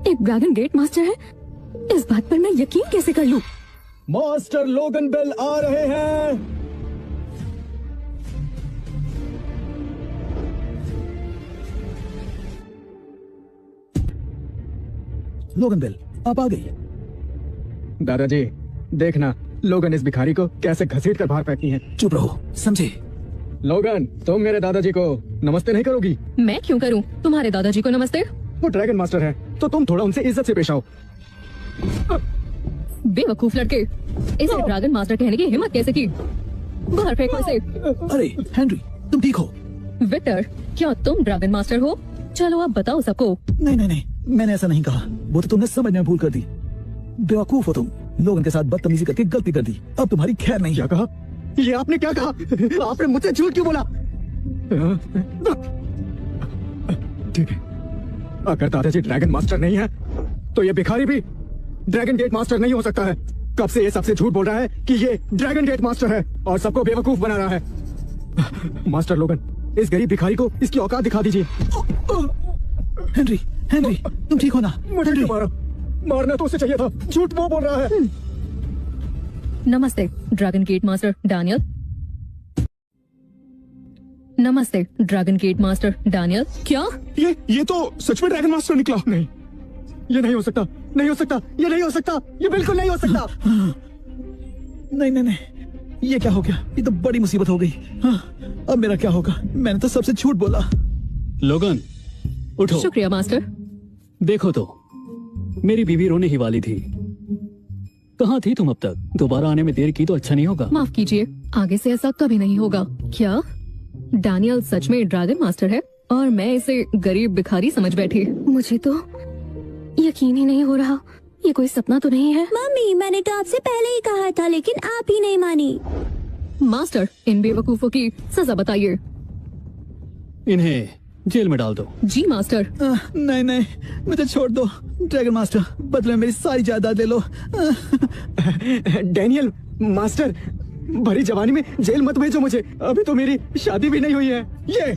एक ड्रैगन गेट मास्टर है, इस बात पर मैं यकीन कैसे कर लूं? मास्टर लोगनवेल आ रहे हैं। लोगनवेल आप आ गई। दादाजी देखना लोगन इस भिखारी को कैसे घसीट कर बाहर फेंकती है। चुप रहो, समझे? लोगन, तुम मेरे दादाजी को नमस्ते नहीं करोगी? मैं क्यों करूं? तुम्हारे दादाजी को नमस्ते। वो ड्रैगन मास्टर है तो तुम थोड़ा उनसे इज्जत से पेश आओ। बेवकूफ लड़के, इसे ड्रैगन मास्टर कहने की हिम्मत कैसे की? बाहर फेंको इसे। अरे हेनरी, तुम ठीक हो? विक्टर, क्या तुम ड्रैगन मास्टर हो? चलो अब बताओ सबको। नहीं नहीं नहीं, मैंने ऐसा नहीं कहा। वो तो तुमने समझने में भूल कर दी। बेवकूफ हो तुम, लोगन के साथ बदतमीजी करके गलती कर दी। अब तुम्हारी खैर नहीं। क्या कहा? ये आपने क्या कहा? आपने मुझसे झूठ क्यों बोला? ठीक है, अगर दादाजी ड्रैगन मास्टर नहीं है तो ये भिखारी भी ड्रैगन गेट मास्टर नहीं हो सकता है। कब से ये सबसे झूठ बोल रहा है कि ये ड्रैगन गेट मास्टर है और सबको बेवकूफ बना रहा है। मास्टर लोगन, इस गरीब भिखारी को इसकी औकात दिखा दीजिए। हेनरी, हेनरी, तुम ठीक हो ना? मुझे क्यों मारा? मारना तो उसे चाहिए था, झूठ वो बोल रहा है। नमस्ते ड्रैगन गेट मास्टर डैनियल। नमस्ते ड्रैगन गेट मास्टर डैनियल। क्या ये तो सच में ड्रैगन मास्टर निकला। नहीं, ये नहीं हो सकता, नहीं हो सकता, ये नहीं हो सकता, ये बिल्कुल नहीं हो सकता। नहीं नहीं नहीं, ये क्या हो गया? ये तो बड़ी मुसीबत हो गई। हाँ, अब मेरा क्या होगा? मैंने तो सबसे झूठ बोला। लोगन उठो। शुक्रिया मास्टर। देखो तो, मेरी बीवी रोने ही वाली थी। कहाँ थी तुम अब तक? दोबारा आने में देर की तो अच्छा नहीं होगा। माफ कीजिए, आगे से ऐसा कभी नहीं होगा। क्या डैनियल सच में ड्रैगन मास्टर है और मैं इसे गरीब भिखारी समझ बैठी? मुझे तो यकीन ही नहीं हो रहा, ये कोई सपना तो नहीं है। मम्मी, मैंने तो आपसे पहले ही कहा था लेकिन आप ही नहीं मानी। मास्टर, इन बेवकूफों की सजा बताइए। इन्हें जेल में डाल दो। जी मास्टर। नहीं नहीं, मुझे छोड़ दो। ड्रैगन मास्टर, बदले में मेरी सारी जायदाद ले लो। डैनियल मास्टर, भरी जवानी में जेल मत भेजो मुझे। अभी तो मेरी शादी भी नहीं हुई है।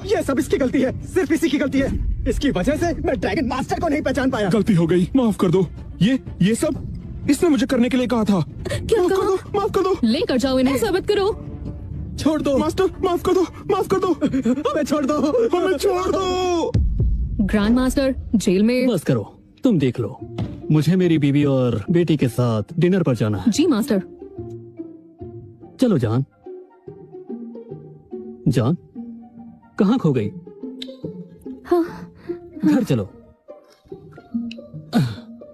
ये सब इसकी गलती है, सिर्फ इसी की गलती है। इसकी वजह से मैं ड्रैगन मास्टर को नहीं पहचान पाया। गलती हो गई, माफ कर दो। ये सब इसने मुझे करने के लिए कहा था। क्या माफ कर कहा? दो, माफ कर दो। लेकर जाओ इन्हें, साबित करो। छोड़ दो मास्टर, माफ कर दो, माफ कर दो। हमें छोड़ दो, हमें छोड़ दो। ग्रैंड मास्टर, जेल में। बस करो, तुम देख लो। मुझे मेरी बीवी और बेटी के साथ डिनर पर जाना है। जी मास्टर। चलो जान। जान कहाँ खो गई? हाँ, घर चलो।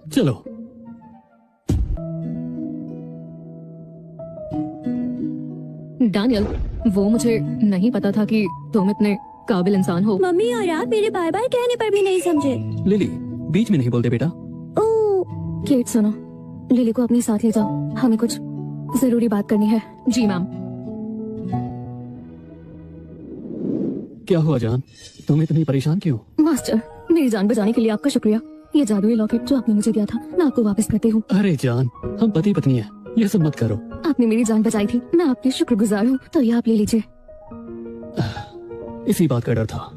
चलो। डैनियल, वो मुझे नहीं पता था कि तुम इतने काबिल इंसान हो। मम्मी और आप मेरे बार बार कहने पर भी नहीं समझे। लिली, बीच में नहीं बोलते बेटा। ओह, केट सुनो, लिली को अपने साथ ले जाओ, हमें कुछ जरूरी बात करनी है। जी मैम। क्या हुआ जान, तुम इतनी परेशान क्यों? मास्टर, मेरी जान बचाने के लिए आपका शुक्रिया। ये जादुई लॉकेट जो आपने मुझे दिया था, मैं आपको वापस करती हूँ। अरे जान, हम पति पत्नी हैं, ये सब मत करो। आपने मेरी जान बचाई थी, मैं आपकी शुक्रगुजार हूँ, तो ये आप ले लीजिए। इसी बात का डर था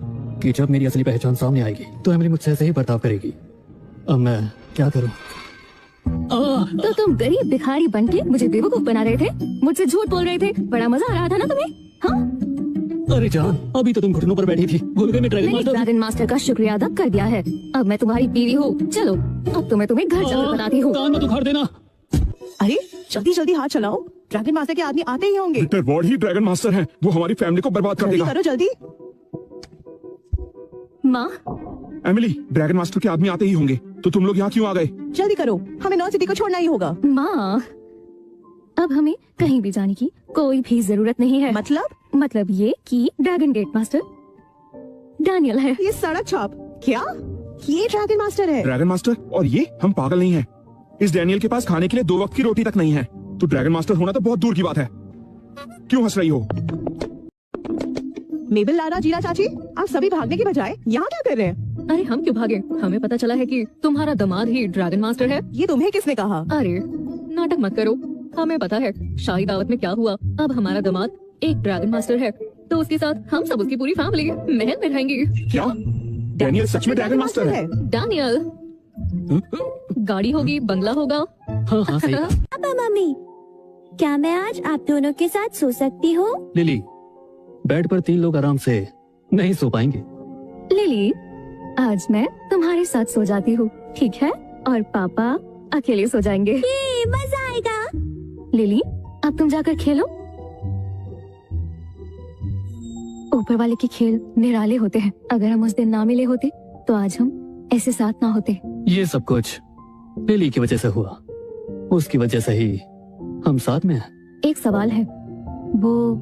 कि जब मेरी असली पहचान सामने आएगी तो एमिली मुझसे ऐसे ही बर्ताव करेगी। अब मैं क्या करूं? तो तुम गरीब भिखारी बनके मुझे बेवकूफ बना रहे थे, मुझसे झूठ बोल रहे थे, बड़ा मजा आ रहा था ना तुम्हें? हाँ, अरे जान, अभी तो तुम घुटनों पर बैठी थी, भूल गई मैं ड्रैगन मैंने मास्टर। ड्रैगन मास्टर का शुक्रिया अदा कर दिया है। अब मैं तुम्हारी बीवी हूँ। चलो अब तो मैं तुम्हें घर जाकर बताती हूँ। कान मत उखाड़ देना। अरे जल्दी जल्दी हाथ चलाओ, ड्रैगन मास्टर के आदमी आते ही होंगे। विक्टर वॉर्ड ही ड्रैगन मास्टर है, वो हमारी फैमिली को बर्बाद कर जल्दी देगा। करो जल्दी। माँ, एमिली, ड्रैगन मास्टर के आदमी आते ही होंगे, तो तुम लोग यहाँ क्यों आ गए? जल्दी करो, हमें नॉर्थ सिटी को छोड़ना ही होगा। माँ, अब हमें कहीं भी जाने की कोई भी जरूरत नहीं है। मतलब ये कि ड्रैगन गेट मास्टर डैनियल है। ये सड़क छाप क्या? ये ड्रैगन मास्टर है। Dragon master? और ये? हम पागल नहीं हैं। इस डैनियल के पास खाने के लिए 2 वक्त की रोटी तक नहीं है, तो ड्रैगन मास्टर होना तो बहुत दूर की बात है। क्यों हंस रही हो? मेबल, लारा, जीरा चाची, आप सभी भागने की बजाय यहाँ क्या कर रहे हैं? अरे हम क्यों भागे? हमें पता चला है कि तुम्हारा दामाद ही ड्रैगन मास्टर है। ये तुम्हें किसने कहा? अरे नाटक मत करो, हमें पता है शाही दावत में क्या हुआ। अब हमारा दामाद एक ड्रैगन मास्टर है, तो उसके साथ हम सब उसकी पूरी फैमिली महल में रहेंगे। क्या डैनियल सच में ड्रैगन मास्टर है? डैनियल, गाड़ी होगी, बंगला होगा। हाँ हाँ सही कहा। पापा मम्मी, क्या मैं आज आप दोनों के साथ सो सकती हूँ? लिली, बेड पर 3 लोग आराम से नहीं सो पाएंगे। लिली, आज मैं तुम्हारे साथ सो जाती हूँ, ठीक है? और पापा अकेले सो जाएंगे। ये मजा आएगा। लिली, अब तुम जाकर खेलो। ऊपर वाले के खेल निराले होते हैं। अगर हम उस दिन ना मिले होते तो आज हम ऐसे साथ ना होते। ये सब कुछ लिली की वजह से हुआ, उसकी वजह से ही हम साथ में हैं। एक सवाल है, वो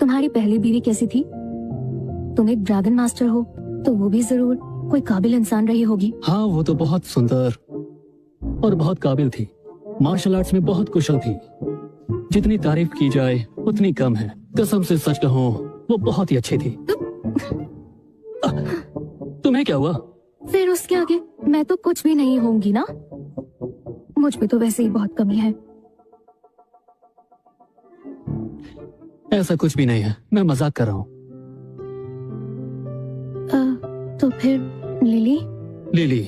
तुम्हारी पहली बीवी कैसी थी? तुम एक ड्रैगन मास्टर हो तो वो भी जरूर कोई काबिल इंसान रही होगी। हाँ, वो तो बहुत सुंदर और बहुत काबिल थी, मार्शल आर्ट्स में बहुत कुशल थी। जितनी तारीफ की जाए उतनी कम है। कसम से सच कहूँ, वो बहुत ही अच्छी थी। तुम्हें क्या हुआ? फिर उसके आगे मैं तो कुछ भी नहीं होंगी ना। मुझ में तो वैसे ही बहुत कमी है। ऐसा कुछ भी नहीं है, मैं मजाक कर रहा हूँ। तो फिर लिली? लिली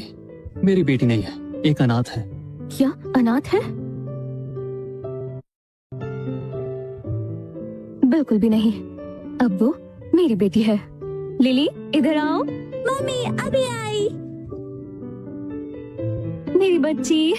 मेरी बेटी नहीं है, एक अनाथ है। क्या अनाथ है? बिल्कुल भी नहीं, अब वो मेरी बेटी है। लिली इधर आओ। मम्मी अभी आई। मेरी बच्ची।